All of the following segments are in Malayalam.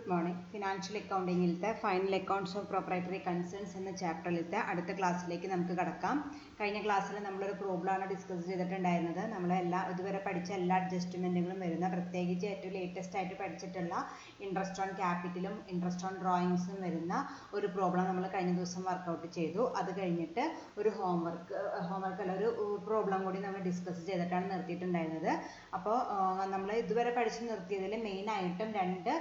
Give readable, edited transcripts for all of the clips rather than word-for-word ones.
Good morning. ഫിനാൻഷ്യൽ അക്കൗണ്ടിങ്ങിലത്തെ final accounts of proprietary concerns എന്ന ചാപ്റ്ററിലത്തെ അടുത്ത ക്ലാസ്സിലേക്ക് നമുക്ക് കടക്കാം. കഴിഞ്ഞ ക്ലാസ്സിൽ നമ്മളൊരു പ്രോബ്ലമാണ് ഡിസ്കസ് ചെയ്തിട്ടുണ്ടായിരുന്നത്. ഇതുവരെ പഠിച്ച എല്ലാ അഡ്ജസ്റ്റ്മെൻറ്റുകളും വരുന്ന, പ്രത്യേകിച്ച് ഏറ്റവും ലേറ്റസ്റ്റ് ആയിട്ട് പഠിച്ചിട്ടുള്ള ഇൻട്രസ്റ്റ് ഓൺ ക്യാപിറ്റലും ഇൻട്രസ്റ്റ് ഓൺ ഡ്രോയിങ്സും വരുന്ന ഒരു പ്രോബ്ലം നമ്മൾ കഴിഞ്ഞ ദിവസം വർക്കൗട്ട് ചെയ്തു. അത് കഴിഞ്ഞിട്ട് ഒരു ഒരു പ്രോബ്ലം കൂടി നമ്മൾ ഡിസ്കസ് ചെയ്തിട്ടാണ് നിർത്തിയിട്ടുണ്ടായിരുന്നത്. അപ്പോൾ നമ്മൾ ഇതുവരെ പഠിച്ച് നിർത്തിയതിൽ മെയിനായിട്ടും രണ്ട്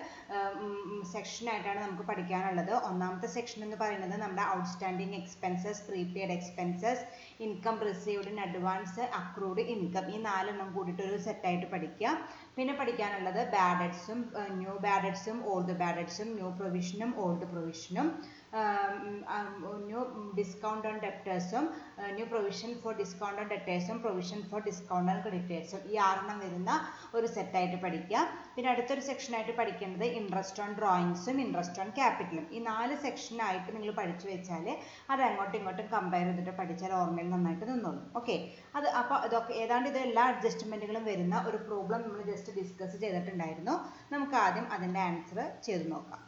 സെക്ഷനായിട്ടാണ് നമുക്ക് പഠിക്കാനുള്ളത്. ഒന്നാമത്തെ സെക്ഷൻ എന്ന് പറയുന്നത് നമ്മുടെ outstanding expenses, prepaid expenses, income received in advance, accrued income, ഈ നാലെണ്ണം കൂടിയിട്ട് ഒരു സെറ്റായിട്ട് പഠിക്കുക. പിന്നെ പഠിക്കാനുള്ളത് ബാഡ് ഡെറ്റ്സും, ന്യൂ ബാഡ് ഡെറ്റ്സും, ഓൾഡ് ബാഡ് ഡെറ്റ്സും, ന്യൂ പ്രൊവിഷനും ഓൾഡ് പ്രൊവിഷനും, ന്യൂ ഡിസ്കൗണ്ട് ഓൺ ഡെപ്റ്റേഴ്സും, new provision for discount on ഡെപ്റ്റേഴ്സും, പ്രൊവിഷൻ ഫോർ ഡിസ്കൗണ്ട് ഓൺ ക്രെഡിറ്റേഴ്സും, ഈ 6 വരുന്ന ഒരു സെറ്റായിട്ട് പഠിക്കുക. പിന്നെ അടുത്തൊരു സെക്ഷനായിട്ട് പഠിക്കേണ്ടത് ഇൻട്രസ്റ്റ് ഓൺ ഡ്രോയിങ്സും ഇൻട്രസ്റ്റ് ഓൺ ക്യാപിറ്റലും. ഈ 4 സെക്ഷനായിട്ട് നിങ്ങൾ പഠിച്ചു വെച്ചാൽ അത് അങ്ങോട്ടും ഇങ്ങോട്ടും കമ്പയർ ചെയ്തിട്ട് പഠിച്ചാൽ ഓർമ്മയിൽ നന്നായിട്ട് നിന്നോളും. ഓക്കെ, അപ്പോൾ ഇതൊക്കെ ഏതാണ്ട് ഇത് എല്ലാ അഡ്ജസ്റ്റ്മെൻറ്റുകളും വരുന്ന ഒരു പ്രോബ്ലം നമ്മൾ ജസ്റ്റ് ഡിസ്കസ് ചെയ്തിട്ടുണ്ടായിരുന്നു. നമുക്ക് ആദ്യം അതിൻ്റെ ആൻസർ ചെയ്ത് നോക്കാം.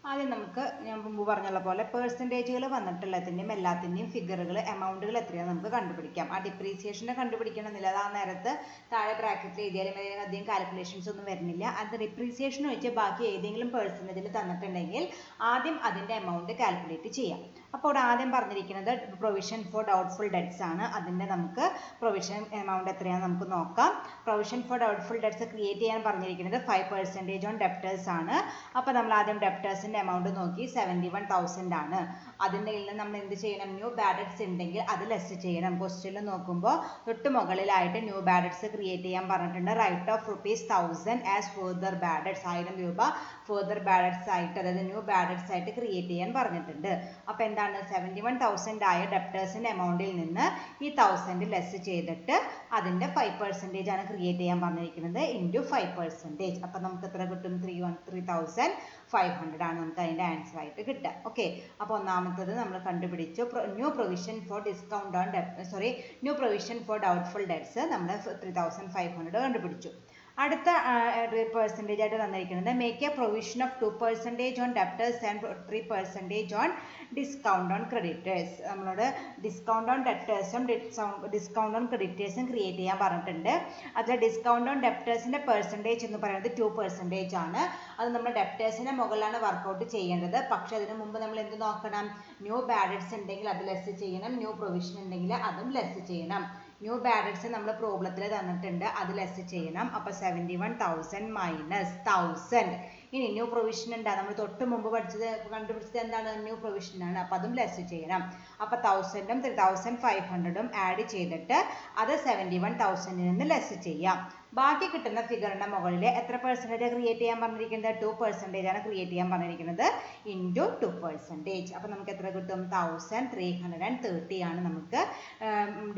ആദ്യം നമുക്ക് ഞാൻ മുമ്പ് പറഞ്ഞുള്ള പോലെ പേഴ്സൻറ്റേജുകൾ വന്നിട്ടുള്ളതിൻ്റെയും എല്ലാത്തിൻ്റെയും ഫിഗറുകൾ, എമൗണ്ടുകൾ എത്രയാണെന്ന് നമുക്ക് കണ്ടുപിടിക്കാം. ആ ഡിപ്രീസിയേഷനെ കണ്ടുപിടിക്കണമെന്നില്ല, അത് ആ നേരത്ത് താഴെ ബ്രാക്കറ്റിൽ എഴുതിയാലും അധികം കാൽക്കുലേഷൻസ് ഒന്നും വരുന്നില്ല. അത് ഡിപ്രീസിയേഷൻ ഒഴിച്ച് ബാക്കി ഏതെങ്കിലും പേഴ്സൻറ്റേജിൽ തന്നിട്ടുണ്ടെങ്കിൽ ആദ്യം അതിൻ്റെ എമൗണ്ട് കാൽക്കുലേറ്റ് ചെയ്യാം. അപ്പോൾ ഇവിടെ ആദ്യം പറഞ്ഞിരിക്കുന്നത് പ്രൊവിഷൻ ഫോർ ഡൗട്ട്ഫുൾ ഡെറ്റ്സ് ആണ്. അതിൻ്റെ നമുക്ക് പ്രൊവിഷൻ എമൗണ്ട് എത്രയാണെന്ന് നമുക്ക് നോക്കാം. Provision for doubtful debts create ചെയ്യാൻ പറഞ്ഞിരിക്കുന്നത് 5% ഓൺ ഡെപ്റ്റേഴ്സ് ആണ്. അപ്പോൾ നമ്മൾ ആദ്യം ഡെപ്റ്റേഴ്സിൻ്റെ എമൗണ്ട് നോക്കി 71,000 ആണ്. അതിൻ്റെ നിന്ന് നമ്മൾ എന്ത് ചെയ്യണം? ന്യൂ ബാഡ് ഡെറ്റ്സ് ഉണ്ടെങ്കിൽ അത് ലെസ് ചെയ്യണം. ക്വസ്റ്റ്യനിൽ നോക്കുമ്പോൾ തൊട്ട് മുകളിലായിട്ട് ന്യൂ ബാഡ് ഡെറ്റ്സ് ക്രിയേറ്റ് ചെയ്യാൻ പറഞ്ഞിട്ടുണ്ട്. Write off ₹1000 as further bad debts, 1000 രൂപ ഫർദർ ബാഡ് ഡെറ്റ്സ് ആയിട്ട്, അതായത് ന്യൂ ബാഡ് ഡെറ്റ്സ് ആയിട്ട് ക്രിയേറ്റ് ചെയ്യാൻ പറഞ്ഞിട്ടുണ്ട്. അപ്പോൾ എന്താണ് 71,000 ആയ ഡെപ്റ്റേഴ്സിൻ്റെ എമൗണ്ടിൽ നിന്ന് ഈ 1000 ലെസ് ചെയ്തിട്ട് അതിൻ്റെ 5% ആണ് ക്രിയേറ്റ് ചെയ്യാൻ പറഞ്ഞിരിക്കുന്നത്, ഇൻറ്റു 5%. അപ്പോൾ നമുക്ക് എത്ര കിട്ടും? 3,500 ആണ് നമുക്ക് അതിൻ്റെ ആൻസർ ആയിട്ട് കിട്ടുക. ഓക്കെ, അപ്പോൾ ഒന്നാമത്തത് നമ്മൾ കണ്ടുപിടിച്ചു. New provision for discount on new provision for doubtful debts നമ്മൾ 3,500 കണ്ടുപിടിച്ചു. അടുത്ത പെർസെൻറ്റേജ് ആയിട്ട് തന്നിരിക്കുന്നത് make a provision of 2% on debtors and 3% on discount on creditors. നമ്മളോട് ഡിസ്കൗണ്ട് ഓൺ ഡെപ്റ്റേഴ്സും ഡിസ്കൗണ്ട് ഓൺ ക്രെഡിറ്റേഴ്സും ക്രിയേറ്റ് ചെയ്യാൻ പറഞ്ഞിട്ടുണ്ട്. അതിൽ ഡിസ്കൗണ്ട് ഓൺ ഡെപ്റ്റേഴ്സിൻ്റെ പെർസെൻറ്റേജ് എന്ന് പറയുന്നത് 2% ആണ്. അത് നമ്മൾ ഡെപ്റ്റേഴ്സിൻ്റെ മുകളിലാണ് വർക്കൗട്ട് ചെയ്യേണ്ടത്. പക്ഷേ അതിന് മുമ്പ് നമ്മൾ എന്ത് നോക്കണം? ന്യൂ ബാഡ് ഡെറ്റ്സ് ഉണ്ടെങ്കിൽ അത് ലെസ് ചെയ്യണം, ന്യൂ പ്രൊവിഷൻ ഉണ്ടെങ്കിൽ അതും ലെസ് ചെയ്യണം. ന്യൂ ബാഡ് ഡെറ്റ്സ് നമ്മൾ പ്രോബ്ലത്തിൽ തന്നിട്ടുണ്ട്, അത് ലെസ് ചെയ്യണം. അപ്പോൾ 71,000 മൈനസ് 1000. ഇനി ന്യൂ പ്രൊവിഷൻ ഉണ്ട്, നമ്മൾ തൊട്ട് മുമ്പ് കണ്ടുപിടിച്ചത് എന്താണ്? ന്യൂ പ്രൊവിഷൻ ആണ്. അപ്പോൾ അതും ലെസ് ചെയ്യണം. അപ്പോൾ 1000ഉം 3,500ഉം ആഡ് ചെയ്തിട്ട് അത് 71,000 നിന്ന് ലെസ് ചെയ്യാം. ബാക്കി കിട്ടുന്ന ഫിഗറിൻ്റെ മുകളിൽ എത്ര പെർസെൻറ്റേജ് ക്രിയേറ്റ് ചെയ്യാൻ പറഞ്ഞിരിക്കുന്നത്? 2% ആണ് ക്രിയേറ്റ് ചെയ്യാൻ പറഞ്ഞിരിക്കുന്നത്, ഇൻറ്റു 2%. അപ്പോൾ നമുക്ക് എത്ര കിട്ടും? 1,330 ആണ് നമുക്ക്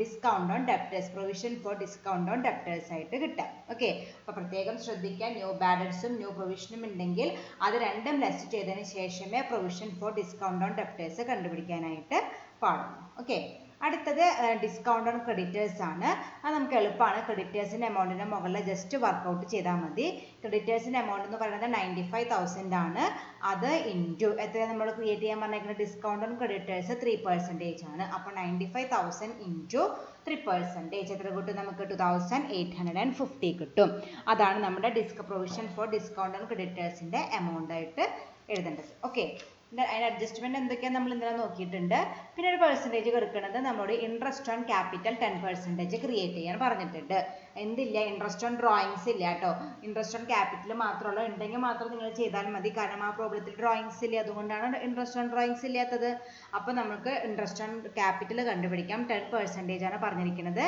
discount on debtors, provision for discount on debtors ആയിട്ട് കിട്ടുക. ഓക്കെ, അപ്പോൾ പ്രത്യേകം ശ്രദ്ധിക്കാൻ, ന്യൂ ബാഡ് ഡെറ്റ്സും ന്യൂ പ്രൊവിഷനും ഉണ്ടെങ്കിൽ അത് രണ്ടും ലെസ് ചെയ്തതിന് ശേഷമേ provision for discount on debtors കണ്ടുപിടിക്കാനായിട്ട് പാടുള്ളൂ. ഓക്കെ, അടുത്തത് ഡിസ്കൗണ്ട് ഓൺ ക്രെഡിറ്റേഴ്സ് ആണ്. അത് നമുക്ക് എളുപ്പമാണ്. ക്രെഡിറ്റേഴ്സിൻ്റെ എമൗണ്ടിൻ്റെ മുകളിൽ ജസ്റ്റ് വർക്കൗട്ട് ചെയ്താൽ മതി. ക്രെഡിറ്റേഴ്സിൻ്റെ എമൗണ്ട് എന്ന് പറയുന്നത് 95,000 ആണ്. അത് ഇൻറ്റു എത്ര നമ്മൾ ക്രിയേറ്റ് ചെയ്യാൻ പറഞ്ഞിരിക്കുന്നത്? ഡിസ്കൗണ്ട് ഓൺ ക്രെഡിറ്റേഴ്സ് 3% ആണ്. അപ്പോൾ 95,000 ഇൻറ്റു 3% എത്ര കിട്ടും? നമുക്ക് 2,850 കിട്ടും. അതാണ് നമ്മുടെ പ്രൊവിഷൻ ഫോർ ഡിസ്കൗണ്ട് ഓൺ ക്രെഡിറ്റേഴ്സിൻ്റെ എമൗണ്ട് ആയിട്ട് എഴുതേണ്ടത്. ഓക്കെ, അതിൻ്റെ അഡ്ജസ്റ്റ്മെൻറ്റ് എന്തൊക്കെയാണ് നമ്മൾ ഇന്നലെ നോക്കിയിട്ടുണ്ട്. പിന്നെ ഒരു പെർസെൻറ്റേജ് കൊടുക്കുന്നത് നമ്മളോട് ഇൻട്രസ്റ്റ് ഓൺ ക്യാപിറ്റൽ 10% ക്രിയേറ്റ് ചെയ്യാൻ പറഞ്ഞിട്ടുണ്ട്. എന്തില്ല? ഇൻട്രസ്റ്റ് ഓൺ ഡ്രോയിങ്സ് ഇല്ല കേട്ടോ. ഇൻട്രസ്റ്റ് ഓൺ ക്യാപിറ്റൽ മാത്രമുള്ള, ഉണ്ടെങ്കിൽ മാത്രം നിങ്ങൾ ചെയ്താൽ മതി. കാരണം ആ പ്രോബ്ലത്തിൽ ഡ്രോയിങ്സ് ഇല്ല, അതുകൊണ്ടാണ് ഇൻട്രസ്റ്റ് ഓൺ ഡ്രോയിങ്സ് ഇല്ലാത്തത്. അപ്പോൾ നമുക്ക് ഇൻട്രസ്റ്റ് ഓൺ ക്യാപിറ്റൽ കണ്ടുപിടിക്കാം. 10% ആണ് പറഞ്ഞിരിക്കുന്നത്.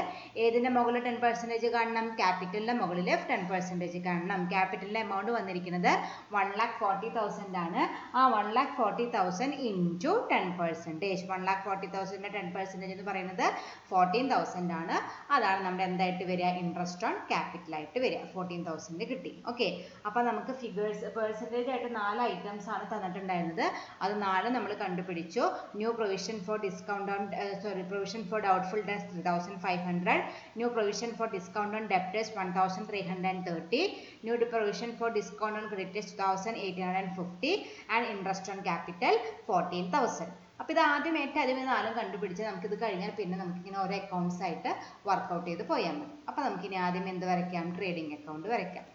ഏതിൻ്റെ മുകളിൽ 10% കാണണം? ക്യാപിറ്റലിൻ്റെ മുകളിൽ 10% കാണണം. ക്യാപിറ്റലിൻ്റെ എമൗണ്ട് വന്നിരിക്കുന്നത് 1,40,000 ആണ്. ആ 1,40,000 1,40,000 into 10%. 1,40,000 10% എന്ന് പറയുന്നത് 14,000 ആണ്. അതാണ് നമ്മുടെ എന്തായിട്ട് വരിക, ഇൻട്രസ്റ്റ് ഓൺ ക്യാപിറ്റൽ ആയിട്ട് വരിക. 14,000 കിട്ടി. ഓക്കെ, അപ്പൊ നമുക്ക് ഫിഗേഴ്സ് പെർസെൻറ്റേജ് ആയിട്ട് 4 ഐറ്റംസ് ആണ് തന്നിട്ടുണ്ടായിരുന്നത്. അത് 4 നമ്മൾ കണ്ടുപിടിച്ചു. New provision for discount on provision for doubtful debts 3,500, new provision for discount on debtors 1,330, new provision for discount on creditors 2,850 and interest on capital 14,000. അപ്പോൾ ഇത് ആദ്യമായിട്ട് അതിൽ 4 കണ്ടുപിടിച്ച് നമുക്കിത് കഴിഞ്ഞാൽ പിന്നെ നമുക്കിങ്ങനെ ഓരോ അക്കൗണ്ട്സ് ആയിട്ട് വർക്കൗട്ട് ചെയ്ത് പോയാൽ മതി. അപ്പോൾ നമുക്കിനി ആദ്യം എന്ത് വരയ്ക്കാം, ട്രേഡിംഗ് അക്കൗണ്ട് വരയ്ക്കാം.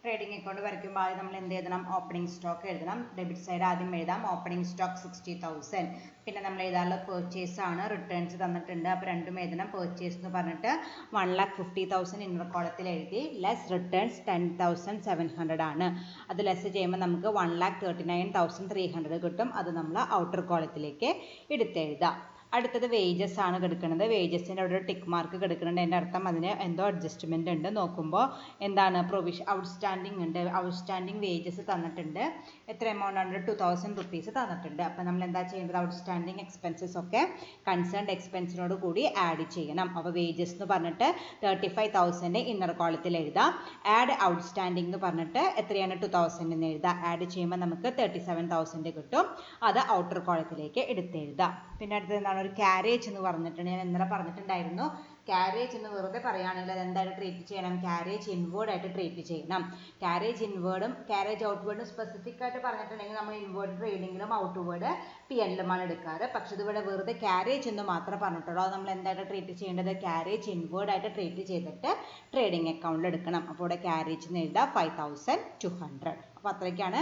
ട്രേഡിംഗ് അക്കൗണ്ട് വരയ്ക്കുമ്പോൾ ആദ്യം നമ്മൾ എന്ത് എഴുതണം, ഓപ്പണിംഗ് സ്റ്റോക്ക് എഴുതണം. ഡെബിറ്റ് സൈഡ് ആദ്യം എഴുതാം, ഓപ്പണിംഗ് സ്റ്റോക്ക് 60,000. പിന്നെ നമ്മൾ എഴുതാനുള്ള പെർച്ചേസ് ആണ്, റിട്ടേൺസ് തന്നിട്ടുണ്ട്. അപ്പോൾ രണ്ടും എഴുതണം. പെർച്ചേസ് എന്ന് പറഞ്ഞിട്ട് 1,50,000 ഇന്നർ കോളത്തിൽ എഴുതി, ലെസ് റിട്ടേൺസ് 10,700 ആണ്. അത് ലെസ് ചെയ്യുമ്പോൾ നമുക്ക് 1,39,300 കിട്ടും. അത് നമ്മൾ ഔട്ടർ കോളത്തിലേക്ക് എടുത്തെഴുതാം. അടുത്തത് വേജസ് ആണ് കിടക്കുന്നത്. വേജസിൻ്റെ അവിടെ ഒരു ടിക്ക് മാർക്ക് കിടക്കുന്നുണ്ട്. അതിൻ്റെ അർത്ഥം അതിന് എന്തോ അഡ്ജസ്റ്റ്മെൻ്റ് ഉണ്ട്. നോക്കുമ്പോൾ എന്താണ്, പ്രൊവിഷൻ ഔട്ട്സ്റ്റാൻഡിങ് ഉണ്ട്. ഔട്ട്സ്റ്റാൻഡിങ് വേജസ് തന്നിട്ടുണ്ട്. എത്ര എമൗണ്ട് ആണ്, 2,000 റുപ്പീസ് തന്നിട്ടുണ്ട്. അപ്പം നമ്മൾ എന്താ ചെയ്യേണ്ടത്, ഔട്ട്സ്റ്റാൻഡിങ് എക്സ്പെൻസസ് ഒക്കെ കൺസേൺഡ് എക്സ്പെൻസിനോട് കൂടി ആഡ് ചെയ്യണം. അപ്പോൾ വേജസ് എന്ന് പറഞ്ഞിട്ട് 35,000 ഇന്നർ കോളത്തിൽ എഴുതാം. ആഡ് ഔട്ട്സ്റ്റാൻഡിങ് എന്ന് പറഞ്ഞിട്ട് എത്രയാണ്, 2,000 എന്ന് എഴുതാം. ആഡ് ചെയ്യുമ്പോൾ നമുക്ക് 37,000 കിട്ടും. അത് ഔട്ടർ കോളത്തിലേക്ക് എടുത്തെഴുതാം. പിന്നെ അടുത്തത് എന്താണ്, ഒരു ക്യാരേജ് എന്ന് പറഞ്ഞിട്ടുണ്ട്. ഞാൻ ഇന്നലെ പറഞ്ഞിട്ടുണ്ടായിരുന്നു. ക്യാരേജ് എന്ന് വെറുതെ പറയുകയാണെങ്കിൽ അത് എന്തായിട്ട് ട്രീറ്റ് ചെയ്യണം, ക്യാരേജ് ഇൻവേർഡ് ആയിട്ട് ട്രീറ്റ് ചെയ്യണം. ക്യാരേജ് ഇൻവേർഡും ക്യാരേജ് ഔട്ട്വേർഡും സ്പെസിഫിക് ആയിട്ട് പറഞ്ഞിട്ടുണ്ടെങ്കിൽ നമ്മൾ ഇൻവേർഡ് ട്രേഡിങ്ങിലും ഔട്ട്വേർഡ് PNലുമാണ് എടുക്കാറ്. പക്ഷെ ഇതിവിടെ വെറുതെ ക്യാരേജ് എന്ന് മാത്രമേ പറഞ്ഞിട്ടുള്ളൂ. അത് നമ്മൾ എന്തായിട്ട് ട്രീറ്റ് ചെയ്യേണ്ടത്, ക്യാരേജ് ഇൻവേർഡ് ആയിട്ട് ട്രീറ്റ് ചെയ്തിട്ട് ട്രേഡിംഗ് അക്കൗണ്ടിൽ എടുക്കണം. അപ്പോൾ ഇവിടെ ക്യാരേജ് എന്ന് എഴുതാം 5,200. അപ്പോൾ അത്രയ്ക്കാണ്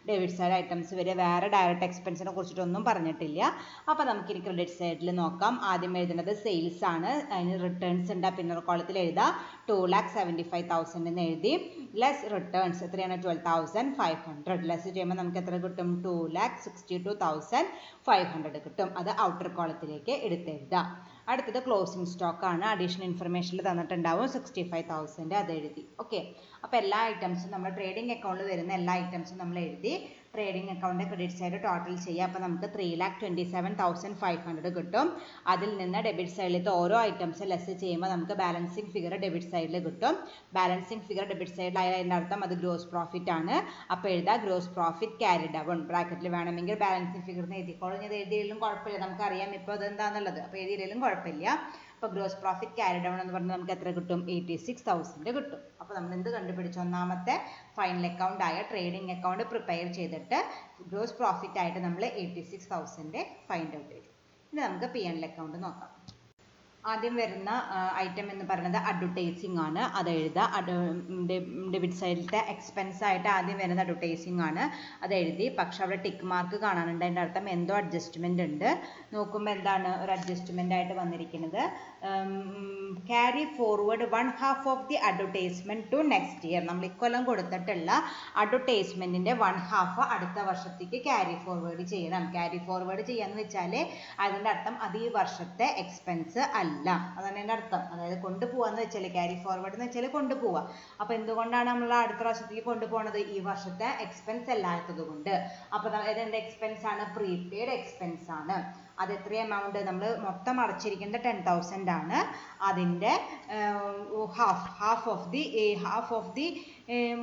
ഡെബിറ്റ് സൈഡ് ഐറ്റംസ് വരിക. വേറെ ഡയറക്റ്റ് എക്സ്പെൻസിനെ കുറിച്ചിട്ടൊന്നും പറഞ്ഞിട്ടില്ല. അപ്പോൾ നമുക്കിനി ക്രെഡിറ്റ് സൈഡിൽ നോക്കാം. ആദ്യം എഴുതുന്നത് സെയിൽസ് ആണ്. അതിന് റിട്ടേൺസ് ഉണ്ട്. പിന്നർ കോളത്തിൽ എഴുതാം 2,75,000 എന്ന് എഴുതി. ലെസ് റിട്ടേൺസ് എത്രയാണ്, 12,500. ലെസ് ചെയ്യുമ്പോൾ നമുക്ക് എത്ര കിട്ടും, 2,62,500 കിട്ടും. അത് ഔട്ടർ കോളത്തിലേക്ക് എടുത്തെഴുതാം. അടുത്തത് ക്ലോസിംഗ് സ്റ്റോക്ക് ആണ്. അഡീഷണൽ ഇൻഫർമേഷനിൽ തന്നിട്ടുണ്ടാവും 65,000. അത് എഴുതി. ഓക്കെ, അപ്പോൾ എല്ലാ ഐറ്റംസും നമ്മൾ ട്രേഡിംഗ് അക്കൗണ്ടിൽ വരുന്ന എല്ലാ ഐറ്റംസും നമ്മൾ എഴുതി. Trading account credit side total ചെയ്യുക. അപ്പോൾ നമുക്ക് 3,27,500 കിട്ടും. അതിൽ നിന്ന് ഡെബിറ്റ് സൈഡിലത്തെ ഓരോ ഐറ്റംസ് ലെസ് ചെയ്യുമ്പോൾ നമുക്ക് ബാലൻസിങ് ഫിഗർ ഡെബിറ്റ് സൈഡിൽ കിട്ടും. ബാലൻസിങ് ഫിഗർ ഡെബിറ്റ് സൈഡിലായ അതിൻ്റെ അർത്ഥം അത് ഗ്രോസ് പ്രോഫിറ്റ് ആണ്. അപ്പോൾ എഴുതാം ഗ്രോസ് പ്രോഫിറ്റ് ക്യാരി ഡൗൺ. ബ്രാക്കറ്റിൽ വേണമെങ്കിൽ ബാലൻസിങ് ഫിഗർ എഴുതിക്കോളും. ഇത് എഴുതിയാലും കുഴപ്പമില്ല, നമുക്കറിയാം ഇപ്പോൾ അതെന്താണെന്നുള്ളത്. അപ്പോൾ എഴുതിയാലും കുഴപ്പമില്ല. അപ്പോൾ ഗ്രോസ് പ്രോഫിറ്റ് ക്യാരി ഡൗൺ എന്ന് പറഞ്ഞാൽ നമുക്ക് എത്ര കിട്ടും, 86,000 കിട്ടും. അപ്പോൾ നമ്മൾ എന്ത് കണ്ടുപിടിച്ചു, ഒന്നാമത്തെ ഫൈനൽ അക്കൗണ്ട് ആയ ട്രേഡിംഗ് അക്കൗണ്ട് പ്രിപ്പയർ ചെയ്തിട്ട് ഗ്രോസ് പ്രോഫിറ്റ് ആയിട്ട് നമ്മൾ 86,000 ഫൈൻഡ് ഔട്ട് ചെയ്തു. ഇനി നമുക്ക് PNL അക്കൗണ്ട് നോക്കാം. ആദ്യം വരുന്ന ഐറ്റം എന്ന് പറയുന്നത് അഡ്വർടൈസിങ് ആണ്. അത് എഴുതാം. ഡെബിറ്റ് സൈഡിലത്തെ എക്സ്പെൻസ് ആയിട്ട് ആദ്യം വരുന്നത് അഡ്വർടൈസിങ് ആണ്. അത് എഴുതി. പക്ഷെ അവിടെ ടിക്ക് മാർക്ക് കാണാനുണ്ട്. അതിൻ്റെ അർത്ഥം എന്തോ അഡ്ജസ്റ്റ്മെൻ്റ് ഉണ്ട്. നോക്കുമ്പോൾ എന്താണ് ഒരു അഡ്ജസ്റ്റ്മെൻ്റ് ആയിട്ട് വന്നിരിക്കുന്നത്, carry forward 1/2 of the advertisement to next year. നമ്മൾ ഇക്കൊല്ലം കൊടുത്തിട്ടുള്ള അഡ്വർടൈസ്മെൻറ്റിൻ്റെ 1/2 അടുത്ത വർഷത്തേക്ക് ക്യാരി ഫോർവേഡ് ചെയ്യണം. ക്യാരി ഫോർവേഡ് ചെയ്യാന്ന് വെച്ചാൽ അതിൻ്റെ അർത്ഥം അത് ഈ വർഷത്തെ എക്സ്പെൻസ് അല്ല, അതാണ് എൻ്റെ അർത്ഥം. അതായത് കൊണ്ടുപോകാന്ന് വെച്ചാൽ ക്യാരി ഫോർവേഡ് എന്ന് വെച്ചാൽ കൊണ്ടുപോവുക. അപ്പോൾ എന്തുകൊണ്ടാണ് നമ്മൾ അടുത്ത വർഷത്തേക്ക് കൊണ്ടുപോകുന്നത്, ഈ വർഷത്തെ എക്സ്പെൻസ് അല്ലാത്തത് കൊണ്ട്. അപ്പോൾ അതെന്ത് എക്സ്പെൻസ് ആണ്, പ്രീപെയ്ഡ് എക്സ്പെൻസ് ആണ്. അത് എത്ര എമൗണ്ട്, നമ്മൾ മൊത്തം അടച്ചിരിക്കുന്നത് 10,000 ആണ്. അതിൻ്റെ half of the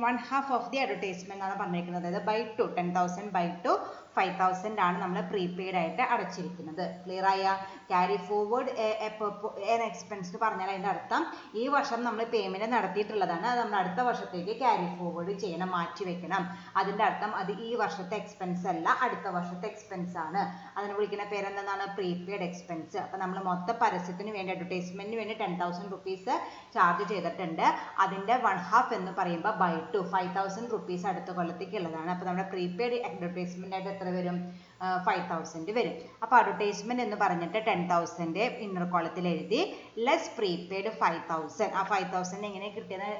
1/2 of the advertisement ആണ് പറഞ്ഞിരിക്കുന്നത്. അതായത് ബൈ 2, 10,000 ബൈ 2 5,000 ആണ് നമ്മൾ പ്രീപെയ്ഡ് ആയിട്ട് അടച്ചിരിക്കുന്നത്. ക്ലിയർ ആയ, ക്യാരി ഫോർവേഡ് എക്സ്പെൻസ് എന്ന് പറഞ്ഞാൽ അതിൻ്റെ അർത്ഥം ഈ വർഷം നമ്മൾ പേയ്മെൻറ്റ് നടത്തിയിട്ടുള്ളതാണ്, അത് നമ്മൾ അടുത്ത വർഷത്തേക്ക് ക്യാരി ഫോർവേഡ് ചെയ്യണം, മാറ്റി വെക്കണം. അതിൻ്റെ അർത്ഥം അത് ഈ വർഷത്തെ എക്സ്പെൻസ് അല്ല, അടുത്ത വർഷത്തെ എക്സ്പെൻസ് ആണ്. അതിനെ വിളിക്കുന്ന പേരെന്താണ്, പ്രീപെയ്ഡ് എക്സ്പെൻസ്. അപ്പം നമ്മൾ മൊത്തം പരസ്യത്തിന് വേണ്ടി അഡ്വർടൈസ്മെന്റിന് വേണ്ടി 10,000 റുപ്പീസ് ചാർജ് ചെയ്തിട്ടുണ്ട്. അതിൻ്റെ 1/2 എന്ന് പറയുമ്പോൾ ബൈ 2 5,000 റുപ്പീസ് അടുത്ത കൊല്ലത്തേക്ക് ഉള്ളതാണ്. അപ്പോൾ നമ്മുടെ പ്രീപെയ്ഡ് അഡ്വർടൈസ്മെന്റ് ആയിട്ട് എത്ര വരും, 5,000 വരും. അപ്പോൾ അഡ്വർടൈസ്മെന്റ് എന്ന് പറഞ്ഞിട്ട് 10,000 ഇന്നർ കോളത്തിൽ എഴുതി. Less prepaid 5,000. ആ 5,000 എങ്ങനെ കിട്ടിയെന്ന്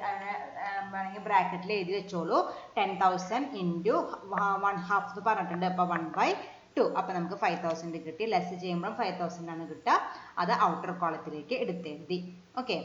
വേണമെങ്കിൽ ബ്രാക്കറ്റിൽ എഴുതി വെച്ചോളൂ. 10,000 ഇൻറ്റു 1/2 എന്ന് പറഞ്ഞിട്ടുണ്ട്. അപ്പോൾ 1/2. അപ്പോൾ നമുക്ക് 5,000 കിട്ടി. ലെസ് ചെയ്യുമ്പോൾ 5,000 ആണ് കിട്ടുക. അത് ഔട്ടർ കോളത്തിലേക്ക് എടുത്തെഴുതി. ഓക്കെ,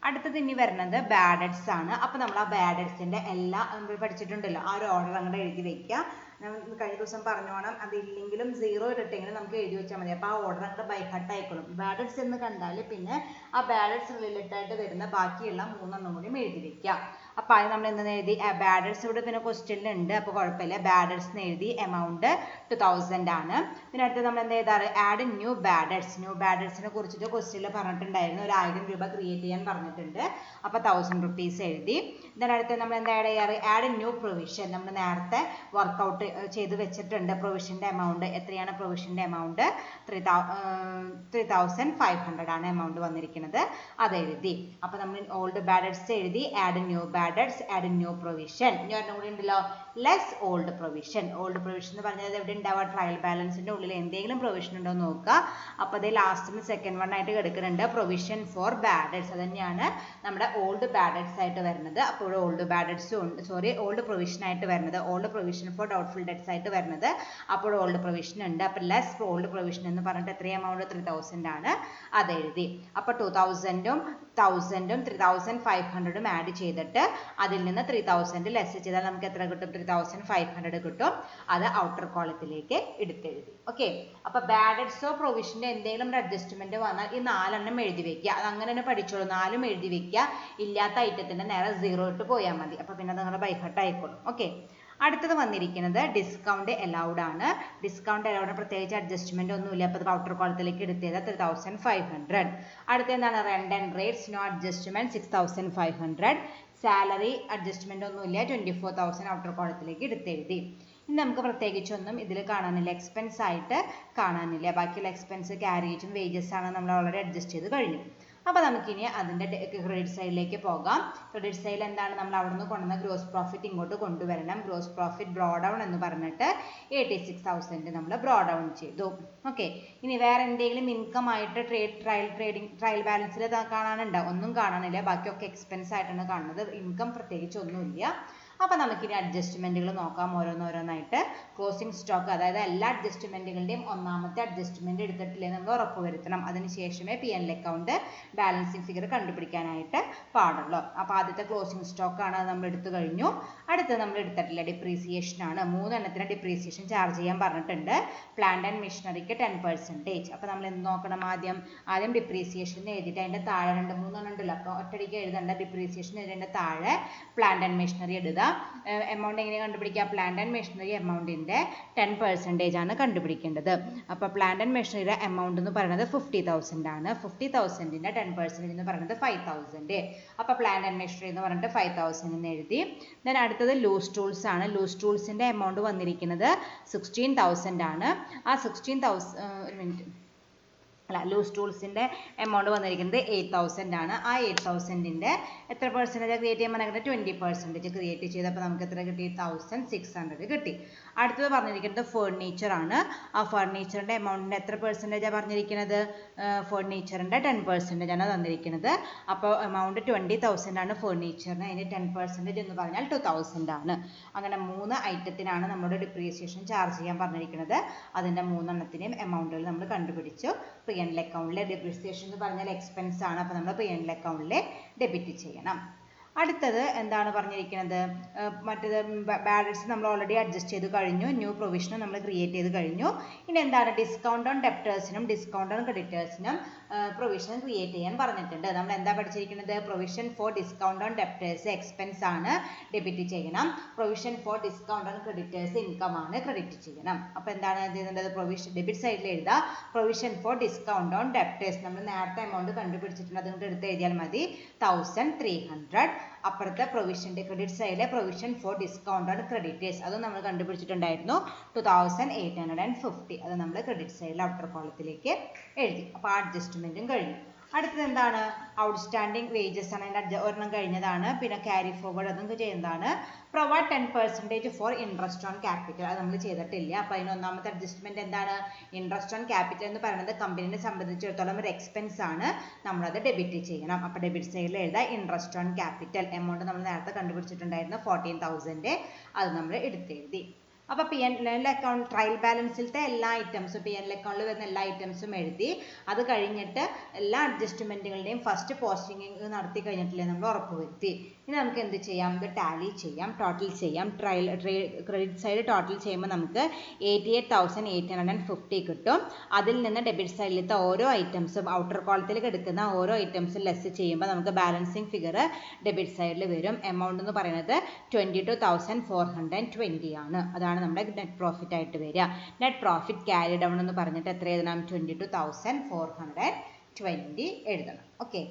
അടുത്തത് ഇനി വരുന്നത് ബാഡ് ഡെറ്റ്സ് ആണ്. അപ്പോൾ നമ്മൾ ആ ബാഡ് ഡെറ്റ്സിൻ്റെ എല്ലാം നമ്മൾ പഠിച്ചിട്ടുണ്ടല്ലോ, ആ ഒരു ഓർഡർ അങ്ങോട്ട് എഴുതി വെക്കുക. കഴിഞ്ഞ ദിവസം പറഞ്ഞോണം, അതില്ലെങ്കിലും 0 ഇട്ടിട്ടെങ്കിലും നമുക്ക് എഴുതി വെച്ചാൽ മതി. അപ്പോൾ ആ ഓർഡർ അങ്ങോട്ട് ബൈ ഹാർട്ട് ആയിക്കോളും. ബാഡ് ഹെഡ്സ് എന്ന് കണ്ടാൽ പിന്നെ ആ ബാഡ് ഹെഡ്സ് റിലേറ്റഡ് ആയിട്ട് വരുന്ന ബാക്കിയുള്ള 3 കൂടി എഴുതി വെക്കുക. അപ്പോൾ അത് നമ്മൾ എന്തെന്ന് എഴുതി, ബാഡ് ഹെഡ്സ് ഇവിടെ പിന്നെ ക്വസ്റ്റ്യനിൽ ഉണ്ട്, അപ്പോൾ കുഴപ്പമില്ല. ബാഡ് ഹെഡ്സ് എന്ന് എഴുതി, എമൗണ്ട് 2000 ആണ്. പിന്നെ അടുത്ത് നമ്മൾ എന്ത് ചെയ്താറ്, add new bad heads. New bad ഹെഡ്സിനെ കുറിച്ചിട്ട് ക്വസ്റ്റ്യനിൽ പറഞ്ഞിട്ടുണ്ടായിരുന്നു, ഒരു 1000 രൂപ ക്രിയേറ്റ് ചെയ്യാൻ പറഞ്ഞിട്ടുണ്ട്. അപ്പോൾ 1000 റുപ്പീസ് എഴുതി. ഇതിനടുത്ത് നമ്മൾ എന്താ ആഡ് ചെയ്യാറ്, ആഡ് ന്യൂ പ്രൊവിഷൻ. നമ്മൾ നേരത്തെ വർക്കൗട്ട് ചെയ്ത് വെച്ചിട്ടുണ്ട്. പ്രൊവിഷൻ്റെ എമൗണ്ട് എത്രയാണ്, പ്രൊവിഷൻ്റെ എമൗണ്ട് 3500 ആണ് എമൗണ്ട് വന്നിരിക്കുന്നത്, അത് എഴുതി. അപ്പോൾ നമ്മൾ ഓൾഡ് ബാഡ് ഹെഡ്സ് എഴുതി, add new bad debts, add new provision. ഇനി ഒരെണ്ണം കൂടി ഉണ്ടല്ലോ, less old provision. Old provision എന്ന് പറഞ്ഞാൽ എവിടെ ഉണ്ടാവുക, ട്രയൽ ബാലൻസിന്റെ ഉള്ളിൽ എന്തെങ്കിലും പ്രൊവിഷൻ ഉണ്ടോ എന്ന് നോക്കുക. അപ്പോൾ അത് ലാസ്റ്റിന് സെക്കൻഡ് വൺ ആയിട്ട് കിടക്കുന്നുണ്ട്, പ്രൊവിഷൻ ഫോർ ബാഡ് ഹെഡ്സ്. അത് തന്നെയാണ് നമ്മുടെ ഓൾഡ് ബാഡ് ഹെഡ്സ് ആയിട്ട് വരുന്നത്. അപ്പോൾ ഓൾഡ് ബാഡ് ഹെഡ്സും ഉണ്ട്, ഓൾഡ് പ്രൊവിഷൻ ആയിട്ട് വരുന്നത്, old provision for doubtful debts ആയിട്ട് വരുന്നത്. അപ്പോൾ ഓൾഡ് പ്രൊവിഷൻ ഉണ്ട്. അപ്പോൾ ലെസ് ഓൾഡ് പ്രൊവിഷൻ എന്ന് പറഞ്ഞിട്ട് എത്ര എമൗണ്ട്, 3000 ആണ്, അത് എഴുതി. അപ്പോൾ 2000ഉം 1000ഉം 3500ഉം ആഡ് ചെയ്തിട്ട് അതിൽ നിന്ന് 3000 ലെസ് ചെയ്താൽ നമുക്ക് എത്ര കിട്ടും, 3500 കിട്ടും. അത് ഔട്ടർ കോളത്തിലേക്ക് എടുത്തെഴുതി. ഓക്കെ. അപ്പോൾ ബാഡ് ഹെഡ്സോ പ്രൊവിഷൻ്റെ എന്തെങ്കിലും ഒരു അഡ്ജസ്റ്റ്മെന്റ് വന്നാൽ ഈ 4 എഴുതി വെക്കുക. അത് അങ്ങനെ തന്നെ പഠിച്ചോളൂ, 4 എഴുതി വെക്കുക. ഇല്ലാത്ത ഐറ്റത്തിന്റെ നേരെ 0 ഇട്ട് പോയാൽ മതി. അപ്പോൾ പിന്നെ നിങ്ങളുടെ ബൈഹാർട്ട് ആയിക്കോളും. ഓക്കെ. അടുത്തത് വന്നിരിക്കുന്നത് ഡിസ്കൗണ്ട് അലൗഡ് ആണ്. ഡിസ്കൗണ്ട് അലൗഡ് പ്രത്യേകിച്ച് അഡ്ജസ്റ്റ്മെന്റ് ഒന്നുമില്ല. അപ്പോൾ ഔട്ടർ കോളത്തിലേക്ക് എടുത്തത് 3500. അടുത്ത എന്താണ്, rent and rates, no adjustment 6500. Salary adjustment ഒന്നുമില്ല, 24,000 ഔട്ടർ കോളത്തിലേക്ക് എടുത്തെഴുതി. ഇനി നമുക്ക് പ്രത്യേകിച്ചൊന്നും ഇതിൽ കാണാനില്ല, എക്സ്പെൻസ് ആയിട്ട് കാണാനില്ല. ബാക്കിയുള്ള എക്സ്പെൻസ് ക്യാരേജും വേജസ് ആണ് നമ്മൾ ഓൾറെഡി അഡ്ജസ്റ്റ് ചെയ്ത് കഴിഞ്ഞു. അപ്പോൾ നമുക്കിനി അതിൻ്റെ ക്രെഡിറ്റ് സൈഡിലേക്ക് പോകാം. ക്രെഡിറ്റ് സൈഡിൽ എന്താണ്, നമ്മൾ അവിടെ നിന്ന് കൊണ്ടുവന്ന ഗ്രോസ് പ്രോഫിറ്റ് ഇങ്ങോട്ട് കൊണ്ടുവരണം. ഗ്രോസ് പ്രോഫിറ്റ് ബ്രോ ഡൗൺ എന്ന് പറഞ്ഞിട്ട് 86,000 നമ്മൾ ബ്രോ ഡൗൺ ചെയ്തു. ഓക്കെ. ഇനി വേറെ എന്തെങ്കിലും ഇൻകം ആയിട്ട് ട്രയൽ ബാലൻസിൽ കാണാനുണ്ടോ, ഒന്നും കാണാനില്ല. ബാക്കിയൊക്കെ എക്സ്പെൻസ് ആയിട്ടാണ് കാണുന്നത്, ഇൻകം പ്രത്യേകിച്ച് ഒന്നുമില്ല. അപ്പോൾ നമുക്കിനി അഡ്ജസ്റ്റ്മെന്റുകൾ നോക്കാം ഓരോന്നോരോന്നായിട്ട്. ക്ലോസിംഗ് സ്റ്റോക്ക്, അതായത് എല്ലാ അഡ്ജസ്റ്റ്മെന്റുകളുടെയും ഒന്നാമത്തെ അഡ്ജസ്റ്റ്മെന്റ് എടുത്തിട്ടില്ലേ നമ്മൾ ഉറപ്പുവരുത്തണം. അതിനുശേഷമേ P&L അക്കൗണ്ട് ബാലൻസിങ് ഫിഗർ കണ്ടുപിടിക്കാനായിട്ട് പാടുള്ളൂ. അപ്പോൾ ആദ്യത്തെ ക്ലോസിംഗ് സ്റ്റോക്ക് ആണ്, നമ്മൾ എടുത്തു കഴിഞ്ഞു. അടുത്ത് നമ്മൾ എടുത്തിട്ടില്ല, ഡിപ്രീസിയേഷൻ ആണ്. 3 എണ്ണത്തിന് ഡിപ്രീസിയേഷൻ ചാർജ് ചെയ്യാൻ പറഞ്ഞിട്ടുണ്ട്. പ്ലാന്റ് ആൻഡ് മെഷീനറിക്ക് 10%. അപ്പോൾ നമ്മൾ എന്ത് നോക്കണം, ആദ്യം ഡിപ്രീസിയേഷൻ എഴുതിയിട്ട് അതിൻ്റെ താഴെ 2-3 എണ്ണം ഉണ്ടല്ലോ, അപ്പോൾ ഒറ്റയടിക്ക് എഴുതേണ്ട. ഡിപ്രീസിയേഷൻ എഴുതേണ്ട താഴെ പ്ലാന്റ് ആൻഡ് മെഷീനറി എഴുതുക. എമൗണ്ട് എങ്ങനെ കണ്ടുപിടിക്കുക, പ്ലാന്റ് ആൻഡ് മെഷീനറി എമൗണ്ടിന്റെ 10% ആണ് കണ്ടുപിടിക്കേണ്ടത്. അപ്പോൾ പ്ലാന്റ് ആൻഡ് മെഷീനറിയുടെ എമൗണ്ട് എന്ന് പറയുന്നത് 50,000 ആണ്. 50,000ന്റെ 10% എന്ന് പറയുന്നത് 5,000. അപ്പോൾ പ്ലാന്റ് ആൻഡ് മെഷീനറി എന്ന് പറഞ്ഞിട്ട് 5,000 എന്ന് എഴുതി. ദെൻ അടുത്തത് ലൂസ് ടൂൾസ് ആണ്. ലൂസ് ടൂൾസിന്റെ എമൗണ്ട് വന്നിരിക്കുന്നത് 16,000 ആണ്. ആ 16,000 ഒരു മിനിറ്റ്, ലൂസ് ടൂൾസിന്റെ എമൗണ്ട് വന്നിരിക്കുന്നത് 8,000 ആണ്. ആ 8,000ന്റെ എത്ര പെർസെൻറ്റേജ് ക്രിയേറ്റ് ചെയ്യാൻ പറഞ്ഞിരിക്കുന്നത്, 20% ക്രിയേറ്റ് ചെയ്തപ്പോൾ നമുക്ക് എത്ര കിട്ടി, 1,600 കിട്ടി. അടുത്തത് പറഞ്ഞിരിക്കുന്നത് ഫർണിച്ചർ ആണ്. ആ ഫർണിച്ചറിന്റെ എമൗണ്ടിന്റെ എത്ര പെർസെൻറ്റേജാണ് പറഞ്ഞിരിക്കുന്നത്, ഫർണിച്ചറിന്റെ 10% ആണ് തന്നിരിക്കുന്നത്. അപ്പോൾ എമൗണ്ട് 20,000 ആണ് ഫർണിച്ചറിന്, അതിന്റെ 10% എന്ന് പറഞ്ഞാൽ 2,000 ആണ്. അങ്ങനെ 3 ഐറ്റത്തിനാണ് നമ്മളോട് ഡിപ്രീസിയേഷൻ ചാർജ് ചെയ്യാൻ പറഞ്ഞിരിക്കുന്നത്. അതിന്റെ 3 എണ്ണത്തിനെയും എമൗണ്ടുകൾ നമ്മൾ കണ്ടുപിടിച്ചു. P&L അക്കൗണ്ടിലെ ഡിപ്രീസിയേഷൻ എന്ന് പറഞ്ഞാൽ എക്സ്പെൻസ് ആണ്. അപ്പോൾ നമ്മൾ P&L അക്കൗണ്ടിലെ ഡെബിറ്റ് ചെയ്യണം. അടുത്തത് എന്താണ് പറഞ്ഞിരിക്കുന്നത്, മറ്റേത് ബാഡ് ഹെഡ്സ് നമ്മൾ ഓൾറെഡി അഡ്ജസ്റ്റ് ചെയ്ത് കഴിഞ്ഞു. ന്യൂ പ്രൊവിഷനും നമ്മൾ ക്രിയേറ്റ് ചെയ്ത് കഴിഞ്ഞു. ഇനി എന്താണ്, ഡിസ്കൗണ്ട് ഓൺ ഡെപ്റ്റേഴ്സിനും ഡിസ്കൗണ്ട് ഓൺ ക്രെഡിറ്റേഴ്സിനും പ്രൊവിഷൻ ക്രിയേറ്റ് ചെയ്യാൻ പറഞ്ഞിട്ടുണ്ട്. നമ്മൾ എന്താ പഠിച്ചിരിക്കുന്നത്, provision for discount on debtors expense ആണ്, ഡെബിറ്റ് ചെയ്യണം. Provision for discount on creditors income ആണ്, ക്രെഡിറ്റ് ചെയ്യണം. അപ്പോൾ എന്താണ് ചെയ്യേണ്ടത്, പ്രൊവിഷൻ ഡെബിറ്റ് സൈഡിൽ എഴുതുക. Provision for discount on debtors നമ്മൾ നേരത്തെ എമൗണ്ട് കണ്ടുപിടിച്ചിട്ടുണ്ട്, അതുകൊണ്ട് എടുത്ത് എഴുതിയാൽ മതി, 1,300. അപ്പുറത്തെ പ്രൊവിഷന്റെ ക്രെഡിറ്റ് സൈഡിലെ provision for discount on creditors അത് നമ്മൾ കണ്ടുപിടിച്ചിട്ടുണ്ടായിരുന്നു, 2,850. അത് നമ്മൾ ക്രെഡിറ്റ് സൈഡിൽ ഔട്ടർ കോളത്തിലേക്ക് എഴുതി. അപ്പോൾ ആ അഡ്ജസ്റ്റ്മെന്റും കഴിഞ്ഞു. അടുത്തത് എന്താണ്, ഔട്ട്സ്റ്റാൻഡിംഗ് വേജസ് ആണ്. അതിൻ്റെ ഒരെണ്ണം കഴിഞ്ഞതാണ്. പിന്നെ ക്യാരി ഫോർവേഡ് അതും ചെയ്യുന്നതാണ്. Provide 10% four interest on capital, അത് നമ്മൾ ചെയ്തിട്ടില്ല. അപ്പോൾ അതിന് ഒന്നാമത്തെ അഡ്ജസ്റ്റ്മെന്റ് എന്താണ്, ഇൻട്രസ്റ്റ് ഓൺ ക്യാപിറ്റൽ എന്ന് പറയുന്നത് കമ്പനിയെ സംബന്ധിച്ചിടത്തോളം ഒരു എക്സ്പെൻസ് ആണ്, നമ്മളത് ഡെബിറ്റ് ചെയ്യണം. അപ്പോൾ ഡെബിറ്റ് സൈഡിൽ എഴുതാം ഇൻട്രസ്റ്റ് ഓൺ ക്യാപിറ്റൽ. എമൗണ്ട് നമ്മൾ നേരത്തെ കണ്ടുപിടിച്ചിട്ടുണ്ടായിരുന്നു 14,000, അത് നമ്മൾ എടുത്തെഴുതി. അപ്പോൾ P&L അക്കൗണ്ട് ട്രയൽ ബാലൻസിലത്തെ എല്ലാ ഐറ്റംസും P&L അക്കൗണ്ടിൽ വരുന്ന എല്ലാ ഐറ്റംസും എഴുതി അത് കഴിഞ്ഞിട്ട് എല്ലാ അഡ്ജസ്റ്റ്മെന്റുകളുടെയും ഫസ്റ്റ് പോസ്റ്റിംഗ് നടത്തി കഴിഞ്ഞിട്ടില്ലേ നമ്മൾ ഉറപ്പുവരുത്തി. ഇനി നമുക്ക് എന്ത് ചെയ്യാം, ഇത് ടാലി ചെയ്യാം, ടോട്ടൽ ചെയ്യാം. ക്രെഡിറ്റ് സൈഡ് ടോട്ടൽ ചെയ്യുമ്പോൾ നമുക്ക് 88,850 കിട്ടും. അതിൽ നിന്ന് ഡെബിറ്റ് സൈഡിലത്തെ ഓരോ ഐറ്റംസും ഔട്ടർ കോളത്തിൽ എടുക്കുന്ന ഓരോ ഐറ്റംസും ലെസ് ചെയ്യുമ്പോൾ നമുക്ക് ബാലൻസിങ് ഫിഗർ ഡെബിറ്റ് സൈഡിൽ വരും. എമൗണ്ട് എന്ന് പറയുന്നത് 22,420 ആണ്. അതാണ് നമ്മുടെ നെറ്റ് പ്രോഫിറ്റ് ആയിട്ട് വരിക. നെറ്റ് പ്രോഫിറ്റ് ക്യാരി ഡൗൺ എന്ന് പറഞ്ഞിട്ട് എത്ര എഴുതണം, 22,420 എഴുതണം. ഓക്കെ,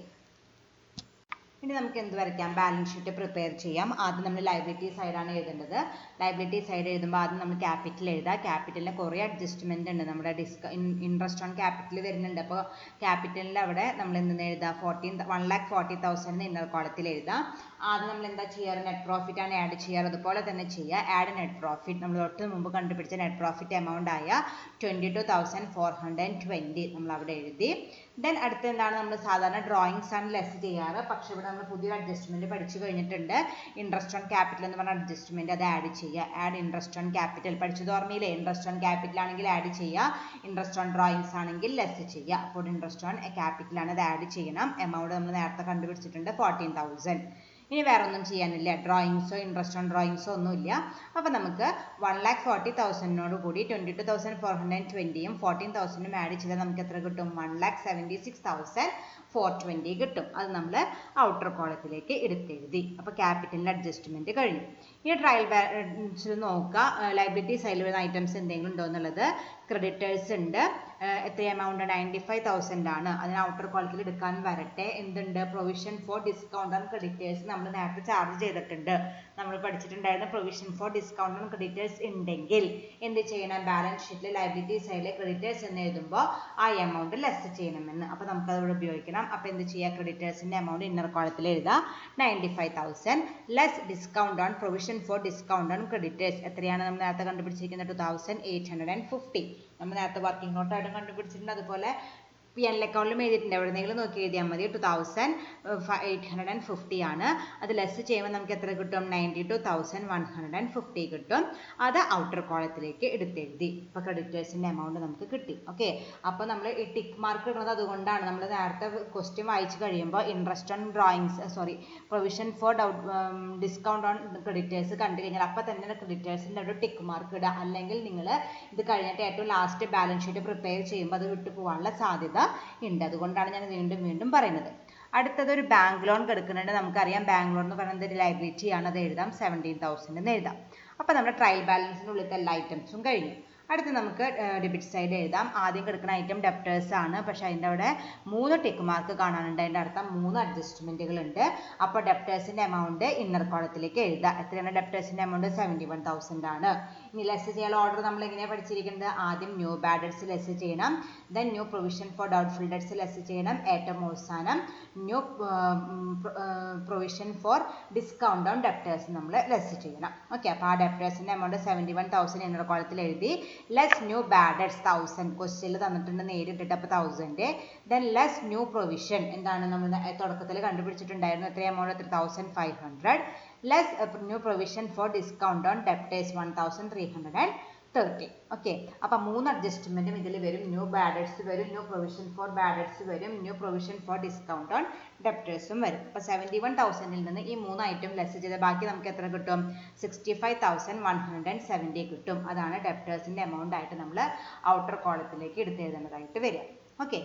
ഇനി നമുക്ക് എന്ത് വരയ്ക്കാം, ബാലൻസ് ഷീറ്റ് പ്രിപ്പയർ ചെയ്യാം. ആദ്യം നമ്മൾ ലയബിലിറ്റി സൈഡാണ് എഴുതേണ്ടത്. ലയബിലിറ്റി സൈഡ് എഴുതുമ്പോൾ ആദ്യം നമ്മൾ ക്യാപിറ്റൽ എഴുതുക. ക്യാപിറ്റലിന് കുറേ അഡ്ജസ്റ്റ്മെന്റ് ഉണ്ട്. നമ്മുടെ ഇൻട്രസ്റ്റ് ഓൺ ക്യാപിറ്റൽ വരുന്നുണ്ട്. അപ്പോൾ ക്യാപിറ്റലിൻ്റെ അവിടെ നമ്മൾ എന്തെന്ന് എഴുതുക, 1,40,000 ഇന്നർ കോളത്തിൽ എഴുതാം. ആദ്യം നമ്മൾ എന്താ ചെയ്യാറ്, നെറ്റ് പ്രോഫിറ്റ് ആണ് ആഡ് ചെയ്യാറ്. അതുപോലെ തന്നെ ചെയ്യുക. ആഡ് നെറ്റ് പ്രോഫിറ്റ്, നമ്മൾ തൊട്ട് മുമ്പ് കണ്ടുപിടിച്ച നെറ്റ് പ്രോഫിറ്റ് എമൗണ്ട് ആയ 22,420 നമ്മൾ അവിടെ എഴുതി. ദെൻ അടുത്ത എന്താണ്, നമ്മൾ സാധാരണ ഡ്രോയിങ്സ് ആണ് ലെസ് ചെയ്യാറ്. പക്ഷെ ഇവിടെ നമ്മൾ പുതിയൊരു അഡ്ജസ്റ്റ്മെന്റ് പഠിച്ചു കഴിഞ്ഞിട്ടുണ്ട്. ഇൻട്രസ്റ്റ് ഓൺ ക്യാപിറ്റൽ എന്ന് പറഞ്ഞ അഡ്ജസ്റ്റ്മെന്റ് അത് ആഡ് ചെയ്യുക. ആഡ് ഇൻട്രസ്റ്റ് ഓൺ ക്യാപിറ്റൽ പഠിച്ചത് ഓർമ്മയില്ലേ? ഇൻട്രസ്റ്റ് ഓൺ ക്യാപിറ്റൽ ആണെങ്കിൽ ആഡ് ചെയ്യുക, ഇൻട്രസ്റ്റ് ഓൺ ഡ്രോയിങ്സ് ആണെങ്കിൽ ലെസ് ചെയ്യുക. അപ്പോൾ ഇൻട്രസ്റ്റ് ഓൺ ക്യാപിറ്റൽ ആണ് അത് ആഡ് ചെയ്യണം. എമൗണ്ട് നമ്മൾ നേരത്തെ കണ്ടുപിടിച്ചിട്ടുണ്ട് 14,000. ഇനി വേറെ ഒന്നും ചെയ്യാനില്ല, ഡ്രോയിങ്സോ ഇൻട്രസ്റ്റ് ഓൺ ഡ്രോയിങ്സോ ഒന്നുമില്ല. അപ്പോൾ നമുക്ക് 1,40,000 കൂടി 22,420 14,000 ആഡ് ചെയ്താൽ നമുക്ക് എത്ര കിട്ടും, 1,76,420 കിട്ടും. അത് നമ്മൾ ഔട്ടർ കോളത്തിലേക്ക് എടുത്തെഴുതി. അപ്പോൾ ക്യാപിറ്റലിൻ്റെ അഡ്ജസ്റ്റ്മെന്റ് കഴിഞ്ഞു. ഇനി ട്രയൽ ബാലൻസിൽ നോക്കുക, ലയബിലിറ്റി സൈഡിൽ വരുന്ന ഐറ്റംസ് എന്തെങ്കിലും ഉണ്ടോ എന്നുള്ളത്. ക്രെഡിറ്റേഴ്സ് ഉണ്ട്, എത്ര എമൗണ്ട്, 95,000 ആണ്. അതിന് ഔട്ടർ കോളത്തിൽ എടുക്കാൻ വരട്ടെ. എന്തുണ്ട്, provision for discount and creditors നമ്മൾ നേരത്തെ ചാർജ് ചെയ്തിട്ടുണ്ട്. നമ്മൾ പഠിച്ചിട്ടുണ്ടായിരുന്ന provision for discount and creditors ഉണ്ടെങ്കിൽ എന്ത് ചെയ്യണം, ബാലൻസ് ഷീറ്റിൽ ലയബിലിറ്റി സൈഡിൽ ക്രെഡിറ്റേഴ്സ് എന്ന് എഴുതുമ്പോൾ ആ എമൗണ്ട് ലെസ് ചെയ്യണമെന്ന്. അപ്പോൾ നമുക്ക് അത് ഇവിടെ ഉപയോഗിക്കണം. അപ്പോൾ എന്ത് ചെയ്യുക, ക്രെഡിറ്റേഴ്സിൻ്റെ എമൗണ്ട് ഇന്നർ കോളത്തിൽ എഴുതുക, 95,000 less discount on provision for discount on creditors. എത്രയാണ് നമ്മൾ നേരത്തെ കണ്ടുപിടിച്ചിരിക്കുന്നത്, 2,850. നമ്മൾ നേരത്തെ വർക്കിംഗ് നോട്ടായിട്ടും കണ്ടുപിടിച്ചിട്ടുണ്ട്. അതുപോലെ P&L അക്കൗണ്ടിലും എഴുതിയിട്ടുണ്ട്. എവിടെയെങ്കിലും നോക്കി എഴുതിയാൽ മതി. 2,850 ആണ്. അത് ലെസ് ചെയ്യുമ്പോൾ നമുക്ക് എത്ര കിട്ടും, 92,150 കിട്ടും. അത് ഔട്ടർ കോളത്തിലേക്ക് എടുത്തെഴുതി. ഇപ്പോൾ ക്രെഡിറ്റേഴ്സിൻ്റെ എമൗണ്ട് നമുക്ക് കിട്ടി. ഓക്കെ, അപ്പോൾ നമ്മൾ ഈ ടിക്ക് മാർക്ക് ഇടുന്നത് അതുകൊണ്ടാണ്. നമ്മൾ നേരത്തെ ക്വസ്റ്റ്യൻ വായിച്ച് കഴിയുമ്പോൾ interest on drawings provision for discount on creditors കണ്ടു കഴിഞ്ഞാൽ അപ്പോൾ തന്നെ ക്രെഡിറ്റേഴ്സിൻ്റെ ഒരു ടിക്ക് മാർക്ക് ഇടുക. അല്ലെങ്കിൽ നിങ്ങൾ ഇത് കഴിഞ്ഞിട്ട് ഏറ്റവും ലാസ്റ്റ് ബാലൻസ് ഷീറ്റ് പ്രിപ്പയർ ചെയ്യുമ്പോൾ അത് വിട്ടു പോകാനുള്ള സാധ്യത ഉണ്ട്. അതുകൊണ്ടാണ് ഞാൻ വീണ്ടും പറയുന്നത്. അടുത്തത് ഒരു ബാങ്ക് ലോൺ എടുക്കുന്നുണ്ട്. നമുക്കറിയാം ബാങ്ക് ലോൺ എന്ന് പറയുന്നത് ഒരു ലയബിലിറ്റി ആണ്. അത് എഴുതാം, 17,000 എന്ന് എഴുതാം. അപ്പോൾ നമ്മുടെ ട്രയൽ ബാലൻസിനുള്ളിലത്തെ എല്ലാ ഐറ്റംസും കഴിഞ്ഞു. അടുത്ത് നമുക്ക് ഡെബിറ്റ് സൈഡ് എഴുതാം. ആദ്യം കിടക്കുന്ന ഐറ്റം ഡെപ്റ്റേഴ്സ് ആണ്. പക്ഷെ അതിൻ്റെ അവിടെ 3 ടിക്ക് മാർക്ക് കാണാനുണ്ട്. അതിൻ്റെ അർത്ഥം 3 അഡ്ജസ്റ്റ്മെന്റുകൾ ഉണ്ട്. അപ്പോൾ ഡെപ്റ്റേഴ്സിൻ്റെ എമൗണ്ട് ഇന്നർ കോളത്തിലേക്ക് എഴുതാം. എത്രയാണ് ഡെപ്റ്റേഴ്സിൻ്റെ എമൗണ്ട്, 71,000 ആണ്. ഇനി ലെസ് ചെയ്യാനുള്ള ഓർഡർ നമ്മൾ എങ്ങനെയാണ് പഠിച്ചിരിക്കുന്നത്, ആദ്യം ന്യൂ ബാഡ് ഡെറ്റ്സ് ലെസ് ചെയ്യണം, then new provision for doubtful debts less ചെയ്യണം, ഏറ്റവും അവസാനം new provision for discount on debtors നമ്മൾ ലെസ് ചെയ്യണം. ഓക്കെ, അപ്പോൾ ആ ഡെപ്റ്റേഴ്സിൻ്റെ എമൗണ്ട് 71,000 ഇന്നർ കോളത്തിൽ എഴുതി. ലെസ് ന്യൂ ബാഡ് ഡെറ്റ്സ് 1000 ക്വസ്റ്റ്യനിൽ തന്നിട്ടുണ്ട് നേരിട്ടിട്ട്. അപ്പോൾ 1000. ദെൻ ലെസ് ന്യൂ പ്രൊവിഷൻ എന്താണ് നമ്മൾ തുടക്കത്തിൽ കണ്ടുപിടിച്ചിട്ടുണ്ടായിരുന്നു. എത്ര amount, 3,500. Less new provision for discount on debtors 1,330. Okay, അപ്പോൾ 3 അഡ്ജസ്റ്റ്മെന്റും ഇതിൽ വരും. ന്യൂ ബാഡ് ഡെറ്റ്സ് വരും, new provision for bad debts വരും, new provision for discount on ഡെപ്റ്റേഴ്സും വരും. അപ്പോൾ 71,000 നിന്ന് ഈ 3 ഐറ്റം ലെസ് ചെയ്ത് ബാക്കി നമുക്ക് എത്ര കിട്ടും, 65,170 കിട്ടും. അതാണ് ഡെപ്റ്റേഴ്സിൻ്റെ എമൗണ്ട് ആയിട്ട് നമ്മൾ ഔട്ടർ കോളത്തിലേക്ക് എടുത്തെഴുതേണ്ടതായിട്ട് വരിക. ഓക്കെ,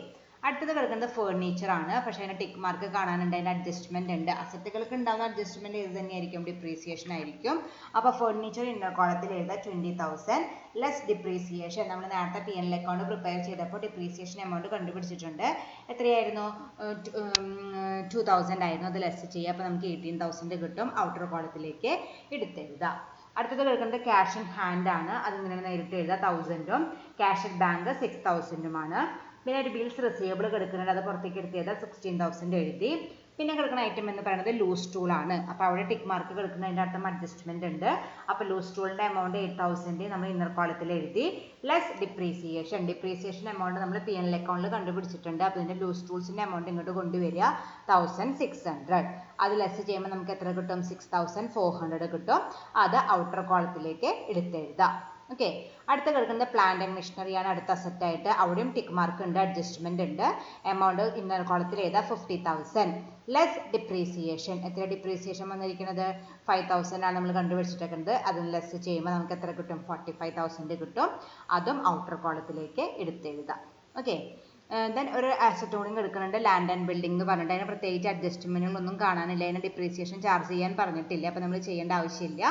അടുത്തത് കിടക്കുന്നത് ഫേർണിച്ചർ ആണ്. പക്ഷേ അതിന് ടിക്ക് മാർക്ക് കാണാനുണ്ട്, അതിൻ്റെ അഡ്ജസ്റ്റ്മെന്റ് ഉണ്ട്. അസറ്റുകൾക്ക് ഉണ്ടാകുന്ന അഡ്ജസ്റ്റ്മെന്റ് ഇത് തന്നെയായിരിക്കും, ഡിപ്രീസിയേഷൻ ആയിരിക്കും. അപ്പോൾ ഫേർണിച്ചർ ഇന്നർ കോളത്തിൽ എഴുതാം 20,000 ലെസ് ഡിപ്രീസിയേഷൻ. നമ്മൾ നേരത്തെ P&L അക്കൗണ്ട് പ്രിപ്പയർ ചെയ്തപ്പോൾ ഡിപ്രീസിയേഷൻ എമൗണ്ട് കണ്ടുപിടിച്ചിട്ടുണ്ട്. എത്രയായിരുന്നു, 2,000 ആയിരുന്നു. അത് ലെസ് ചെയ്യുക. അപ്പോൾ നമുക്ക് 18,000 കിട്ടും. ഔട്ടർ കോളത്തിലേക്ക് എടുത്തെഴുതാം. അടുത്തത് കിടക്കുന്നത് ക്യാഷ് ഇൻ ഹാൻഡ് ആണ്. അതിങ്ങനെ നേരിട്ട് എഴുതാം, 1,000ഉം ക്യാഷ് അറ്റ് ബാങ്ക് 6,000ഉമാണ്. പിന്നെ ഒരു ബിൽസ് റിസീവബിൾ കിടക്കുന്നുണ്ട്, അത് പുറത്തേക്ക് എടുത്ത് ചെയ്താൽ 16,000 എഴുതി. പിന്നെ കിടക്കുന്ന ഐറ്റം എന്ന് പറയുന്നത് ലൂസ് ടൂൾ ആണ്. അപ്പോൾ അവിടെ ടിക്ക് മാർക്ക് കിടക്കുന്നതിൻ്റെ അർത്ഥം അഡ്ജസ്റ്റ്മെന്റ് ഉണ്ട്. അപ്പോൾ ലൂസ് ടൂളിൻ്റെ എമൗണ്ട് 8,000 നമ്മൾ ഇന്നർ കോളത്തിൽ എഴുതി. ലെസ് ഡിപ്രീസിയേഷൻ എമൗണ്ട് നമ്മൾ P&L അക്കൗണ്ടിൽ കണ്ടുപിടിച്ചിട്ടുണ്ട്. അപ്പോൾ ഇതിൻ്റെ ലൂസ് ടൂൾസിൻ്റെ എമൗണ്ട് ഇങ്ങോട്ട് കൊണ്ടുവരിക, 1,600. അത് ലെസ് ചെയ്യുമ്പോൾ നമുക്ക് എത്ര കിട്ടും, 6,400 കിട്ടും. അത് ഔട്ടർ കോളത്തിലേക്ക് എടുത്തെഴുതാം. ഓക്കെ, അടുത്ത കിടക്കുന്നത് പ്ലാന്റ് ആൻഡ് മെഷീനറി ആണ് അടുത്ത അസറ്റ് ആയിട്ട്. അവിടെയും ടിക്ക് മാർക്ക് ഉണ്ട്, അഡ്ജസ്റ്റ്മെന്റ് ഉണ്ട്. എമൗണ്ട് ഇന്നർ കോളത്തിൽ ഏതാ 50,000 ലെസ് ഡിപ്രീസിയേഷൻ. എത്ര ഡിപ്രീസിയേഷൻ വന്നിരിക്കുന്നത് 5,000 ആണ് നമ്മൾ കണ്ടുപിടിച്ചിട്ടുണ്ട്. അതിന് ലെസ് ചെയ്യുമ്പോൾ നമുക്ക് എത്ര കിട്ടും 45,000 കിട്ടും. അതും ഔട്ടർ കോളത്തിലേക്ക് എടുത്തെഴുതാം. ഓക്കെ, ദെൻ ഒരു അസറ്റ് കൂടി എടുക്കുന്നുണ്ട് ലാൻഡ് ആൻഡ് ബിൽഡിംഗ് എന്ന് പറഞ്ഞിട്ട്. അതിന് പ്രത്യേകിച്ച് അഡ്ജസ്റ്റ്മെന്റുകളൊന്നും കാണാനില്ല, അതിന് ഡിപ്രീസിയേഷൻ ചാർജ് ചെയ്യാൻ പറഞ്ഞിട്ടില്ല, അപ്പോൾ നമ്മൾ ചെയ്യേണ്ട ആവശ്യമില്ല.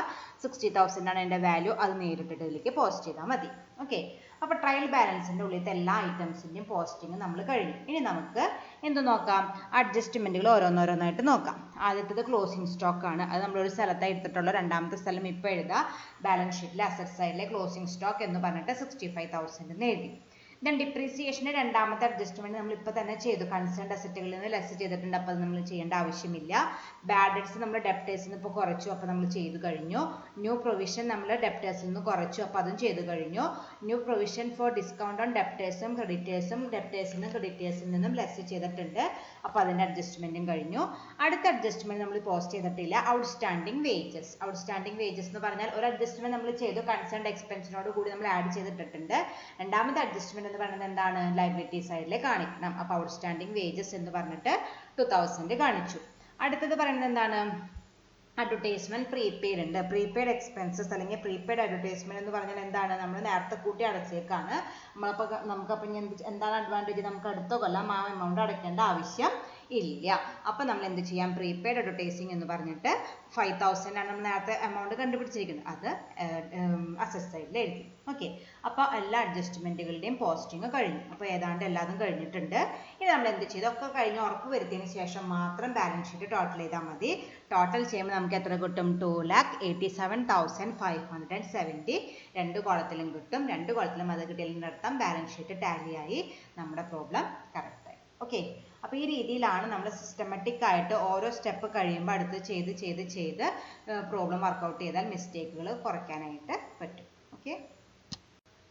60,000 ആണ് അതിൻ്റെ വാല്യൂ, അത് നേരിട്ടിട്ട് ഇതിലേക്ക് പോസ്റ്റ് ചെയ്താൽ മതി. ഓക്കെ, അപ്പോൾ ട്രയൽ ബാലൻസിൻ്റെ ഉള്ളിലത്തെ എല്ലാ ഐറ്റംസിൻ്റെയും പോസ്റ്റിംഗ് നമ്മൾ കഴിഞ്ഞു. ഇനി നമുക്ക് എന്ത് നോക്കാം, അഡ്ജസ്റ്റ്മെന്റുകൾ ഓരോന്നോരോന്നായിട്ട് നോക്കാം. ആദ്യത്തേത് ക്ലോസിംഗ് സ്റ്റോക്ക് ആണ്. അത് നമ്മളൊരു സ്ഥലത്ത് എടുത്തിട്ടുള്ള രണ്ടാമത്തെ സ്ഥലം ഇപ്പോൾ എഴുതുക. ബാലൻസ് ഷീറ്റിലെ അസറ്റ് സൈഡിലെ ക്ലോസിംഗ് സ്റ്റോക്ക് എന്ന് പറഞ്ഞിട്ട് 65,000 എന്ന് എഴുതി. ദെൻ ഡിപ്രീസിയേഷൻ്റെ രണ്ടാമത്തെ അഡ്ജസ്റ്റ്മെന്റ് നമ്മൾ ഇപ്പോൾ തന്നെ ചെയ്തു. കൺസേൺഡ് അസറ്റുകളിൽ നിന്ന് ലെസ് ചെയ്തിട്ടുണ്ട്, അപ്പോൾ അത് നമ്മൾ ചെയ്യേണ്ട ആവശ്യമില്ല. ബാഡ് ഡെറ്റ്സ് നമ്മൾ ഡെപ്റ്റേഴ്സിൽ നിന്ന് ഇപ്പോൾ കുറച്ചു, അപ്പോൾ നമ്മൾ ചെയ്തു കഴിഞ്ഞു. ന്യൂ പ്രൊവിഷൻ നമ്മൾ ഡെപ്റ്റേഴ്സിൽ നിന്ന് കുറച്ചു, അപ്പോൾ അതും ചെയ്തു കഴിഞ്ഞു. New provision for discount on ഡെപ്റ്റേഴ്സും ഡെപ്റ്റേഴ്സിൽ നിന്നും ക്രെഡിറ്റേഴ്സിൽ നിന്നും ലെസ് ചെയ്തിട്ടുണ്ട്, അപ്പോൾ അതിൻ്റെ അഡ്ജസ്റ്റ്മെന്റും കഴിഞ്ഞു. അടുത്ത അഡ്ജസ്റ്റ്മെന്റ് നമ്മൾ പോസ്റ്റ് ചെയ്തിട്ടില്ല, ഔട്ട്സ്റ്റാൻഡിംഗ് വേജസ്. ഔട്ട്സ്റ്റാൻഡിംഗ് വേജസ് എന്ന് പറഞ്ഞാൽ ഒരു അഡ്ജസ്റ്റ്മെന്റ് നമ്മൾ ചെയ്തു, കൺസേൺഡ് എക്സ്പെൻസിനോട് കൂടി നമ്മൾ ആഡ് ചെയ്തിട്ടുണ്ട്. രണ്ടാമത്തെ അഡ്ജസ്റ്റ്മെന്റ് എന്ന് പറയുന്നത് എന്താണ്, ലയബിലിറ്റി സൈഡിൽ കാണിക്കണം. അപ്പോൾ ഔട്ട്സ്റ്റാൻഡിംഗ് വേജസ് എന്ന് പറഞ്ഞിട്ട് 2000 കാണിച്ചു. അടുത്തത് പറയുന്നത് എന്താണ്, അഡ്വർടൈസ്മെന്റ് പ്രീപെയ്ഡ് ഉണ്ട്. പ്രീപെയ്ഡ് എക്സ്പെൻസസ് അല്ലെങ്കിൽ പ്രീപെയ്ഡ് അഡ്വർടൈസ്മെന്റ് എന്ന് പറഞ്ഞാൽ എന്താണ്, നമ്മൾ നേരത്തെ കൂട്ടി അടച്ചേക്കാണ്. നമുക്കപ്പോൾ എന്താണ് അഡ്വാൻറ്റേജ്, നമുക്ക് അടുത്ത കൊല്ലം ആ എമൗണ്ട് അടയ്ക്കേണ്ട ആവശ്യം ഇല്ല. അപ്പോൾ നമ്മൾ എന്ത് ചെയ്യാം, പ്രീപെയ്ഡ് അഡ്വർടൈസിങ് എന്ന് പറഞ്ഞിട്ട് 5,000 ആണ് നമ്മൾ നേരത്തെ എമൗണ്ട് കണ്ടുപിടിച്ചിരിക്കുന്നത്, അത് അസറ്റ് സൈഡിൽ എഴുതി. ഓക്കെ, അപ്പോൾ എല്ലാ അഡ്ജസ്റ്റ്മെന്റുകളുടെയും പോസ്റ്റിംഗ് കഴിഞ്ഞു. അപ്പോൾ ഏതാണ്ട് എല്ലാതും കഴിഞ്ഞിട്ടുണ്ട്. ഇനി നമ്മൾ എന്ത് ചെയ്തു, ഒക്കെ കഴിഞ്ഞ് ഉറപ്പ് വരുത്തിയതിന് ശേഷം മാത്രം ബാലൻസ് ഷീറ്റ് ടോട്ടൽ ചെയ്താൽ മതി. ടോട്ടൽ ചെയ്യുമ്പോൾ നമുക്ക് എത്ര കിട്ടും, 2,87,570. രണ്ട് കോളത്തിലും കിട്ടും. രണ്ട് കോളത്തിലും അത് കിട്ടിയതിൻ്റെ അർത്ഥം ബാലൻസ് ഷീറ്റ് ടാലി ആയി, നമ്മുടെ പ്രോബ്ലം കറക്റ്റ് ആയി. ഓക്കെ, അപ്പോൾ ഈ രീതിയിലാണ് നമ്മൾ സിസ്റ്റമാറ്റിക് ആയിട്ട് ഓരോ സ്റ്റെപ്പ് കഴിയുമ്പോൾ അടുത്ത് ചെയ്ത് പ്രോബ്ലം വർക്കൗട്ട് ചെയ്താൽ മിസ്റ്റേക്കുകൾ കുറയ്ക്കാനായിട്ട് പറ്റും. ഓക്കെ,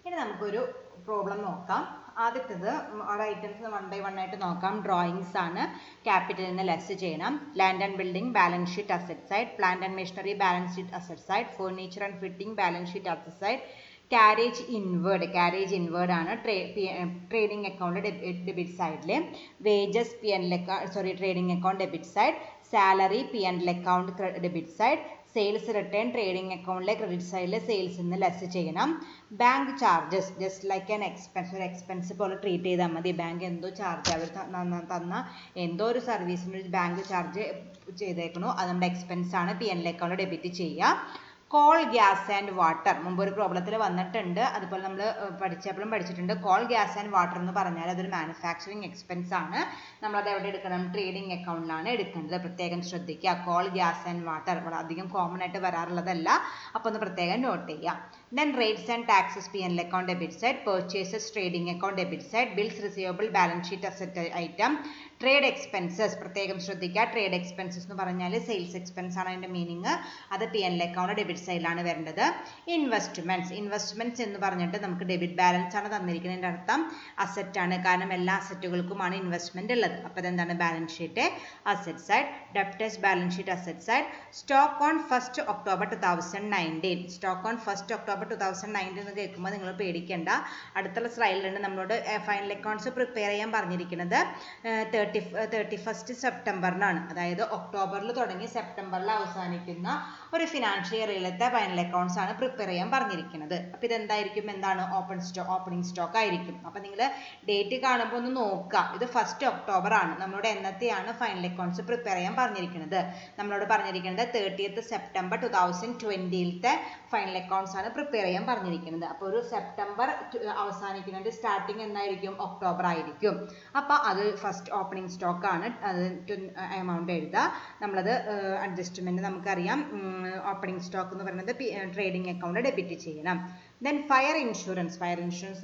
ഇനി നമുക്കൊരു പ്രോബ്ലം നോക്കാം. ആദ്യത്തേത് ഓരോ ഐറ്റംസ് 1 by 1 ആയിട്ട് നോക്കാം. ഡ്രോയിങ്സ് ആണ്. ക്യാപിറ്റലിൽ നിന്ന് ലെസ് ചെയ്യണം. Land and building balance sheet asset side, plant and machinery balance sheet asset side, furniture and fitting balance sheet asset side, carriage inward ആണ്. ട്രേഡിംഗ് അക്കൗണ്ട് ഡെബിറ്റ് സൈഡിൽ, wages trading account debit side, salary P&L account debit side, sales return trading അക്കൗണ്ടിലെ ക്രെഡിറ്റ് സൈഡിലെ സെയിൽസിൽ നിന്ന് ലെസ് ചെയ്യണം. Bank charges just like an expense, ഒരു എക്സ്പെൻസ് പോലെ ട്രീറ്റ് ചെയ്താൽ മതി. ബാങ്ക് എന്തോ ചാർജ് അവർ തന്ന എന്തോ ഒരു സർവീസിന് ഒരു ബാങ്ക് ചാർജ് ചെയ്തേക്കണോ, അത് നമ്മുടെ എക്സ്പെൻസ് ആണ്, P&L അക്കൗണ്ട് ഡെബിറ്റ് ചെയ്യുക. കോൾ ഗ്യാസ് ആൻഡ് വാട്ടർ മുമ്പ് ഒരു പ്രോബ്ലത്തിൽ വന്നിട്ടുണ്ട്, അതുപോലെ നമ്മൾ പഠിച്ചിട്ടുണ്ട്. കോൾ ഗ്യാസ് ആൻഡ് വാട്ടർ എന്ന് പറഞ്ഞാൽ അതൊരു മാനുഫാക്ചറിങ് എക്സ്പെൻസ് ആണ്. നമ്മളത് എവിടെ എടുക്കണം, ട്രേഡിംഗ് അക്കൗണ്ടിലാണ് എടുക്കേണ്ടത്. പ്രത്യേകം ശ്രദ്ധിക്കുക. കോൾ ഗ്യാസ് ആൻഡ് വാട്ടർ അധികം കോമൺ ആയിട്ട് വരാറുള്ളതല്ല, അപ്പോൾ ഒന്ന് പ്രത്യേകം നോട്ട് ചെയ്യുക. Then rates and taxes P&L account debit side, purchases trading account debit side, bills receivable balance sheet asset item, trade expenses പ്രത്യേകം ശ്രദ്ധിക്കുക. ട്രേഡ് എക്സ്പെൻസസ് എന്ന് പറഞ്ഞാൽ സെയിൽസ് എക്സ്പെൻസ് ആണ് അതിൻ്റെ മീനിങ്, അത് P&L അക്കൗണ്ട് ഡെബിറ്റ് സൈഡിലാണ് വരേണ്ടത്. ഇൻവെസ്റ്റ്മെന്റ്സ് എന്ന് പറഞ്ഞിട്ട് നമുക്ക് ഡെബിറ്റ് ബാലൻസ് ആണ് തന്നിരിക്കുന്നതിൻ്റെ അർത്ഥം അസറ്റ് ആണ്, കാരണം എല്ലാ അസറ്റുകൾക്കുമാണ് ഇൻവെസ്റ്റ്മെന്റ് ഉള്ളത്. അപ്പോൾ അതെന്താണ്, balance sheet asset side. Debtors balance sheet asset side. Stock on 1st October 2019. Stock on 1st October 2019 എന്ന് കേൾക്കുമ്പോൾ നിങ്ങൾ പേടിക്കേണ്ട. അടുത്തുള്ള സ്ലൈഡിലുണ്ട് നമ്മളോട് ഫൈനൽ അക്കൗണ്ട്സ് പ്രിപ്പയർ ചെയ്യാൻ പറഞ്ഞിരിക്കുന്നത് 31st സെപ്റ്റംബറിനാണ്. അതായത് ഒക്ടോബറിൽ തുടങ്ങി സെപ്റ്റംബറിൽ അവസാനിക്കുന്ന ഒരു ഫിനാൻഷ്യൽ ഇയറിലത്തെ ഫൈനൽ അക്കൗണ്ട്സ് ആണ് പ്രിപ്പയർ ചെയ്യാൻ പറഞ്ഞിരിക്കുന്നത്. അപ്പോൾ ഇതെന്തായിരിക്കും, എന്താണ്, ഓപ്പണിംഗ് സ്റ്റോക്ക് ആയിരിക്കും. അപ്പോൾ നിങ്ങൾ ഡേറ്റ് കാണുമ്പോൾ ഒന്ന് നോക്കുക. ഇത് 1st October ആണ്. നമ്മളോട് എന്നത്തെയാണ് ഫൈനൽ അക്കൗണ്ട്സ് പ്രിപ്പയർ ചെയ്യാൻ പറഞ്ഞിരിക്കുന്നത്. നമ്മളോട് പറഞ്ഞിരിക്കുന്നത് 30th September 2020 ഫൈനൽ അക്കൗണ്ട്സ് ആണ് പ്രിപ്പയർ ചെയ്യാൻ പറഞ്ഞിരിക്കുന്നത്. അപ്പോൾ ഒരു സെപ്റ്റംബർ അവസാനിക്കുന്നത് സ്റ്റാർട്ടിങ് എന്നായിരിക്കും, ഒക്ടോബർ ആയിരിക്കും. അപ്പോൾ അത് ഫസ്റ്റ് ഓപ്പണിംഗ് സ്റ്റോക്ക് ആണ്. അത് എമൗണ്ട് എഴുതുക. നമ്മളത് അഡ്ജസ്റ്റ്മെന്റ് നമുക്കറിയാം. ഓപ്പണിംഗ് സ്റ്റോക്ക് എന്ന് പറയുന്നത് ട്രേഡിംഗ് അക്കൗണ്ട് ഡെബിറ്റ് ചെയ്യണം. ദെൻ ഫയർ ഇൻഷുറൻസ്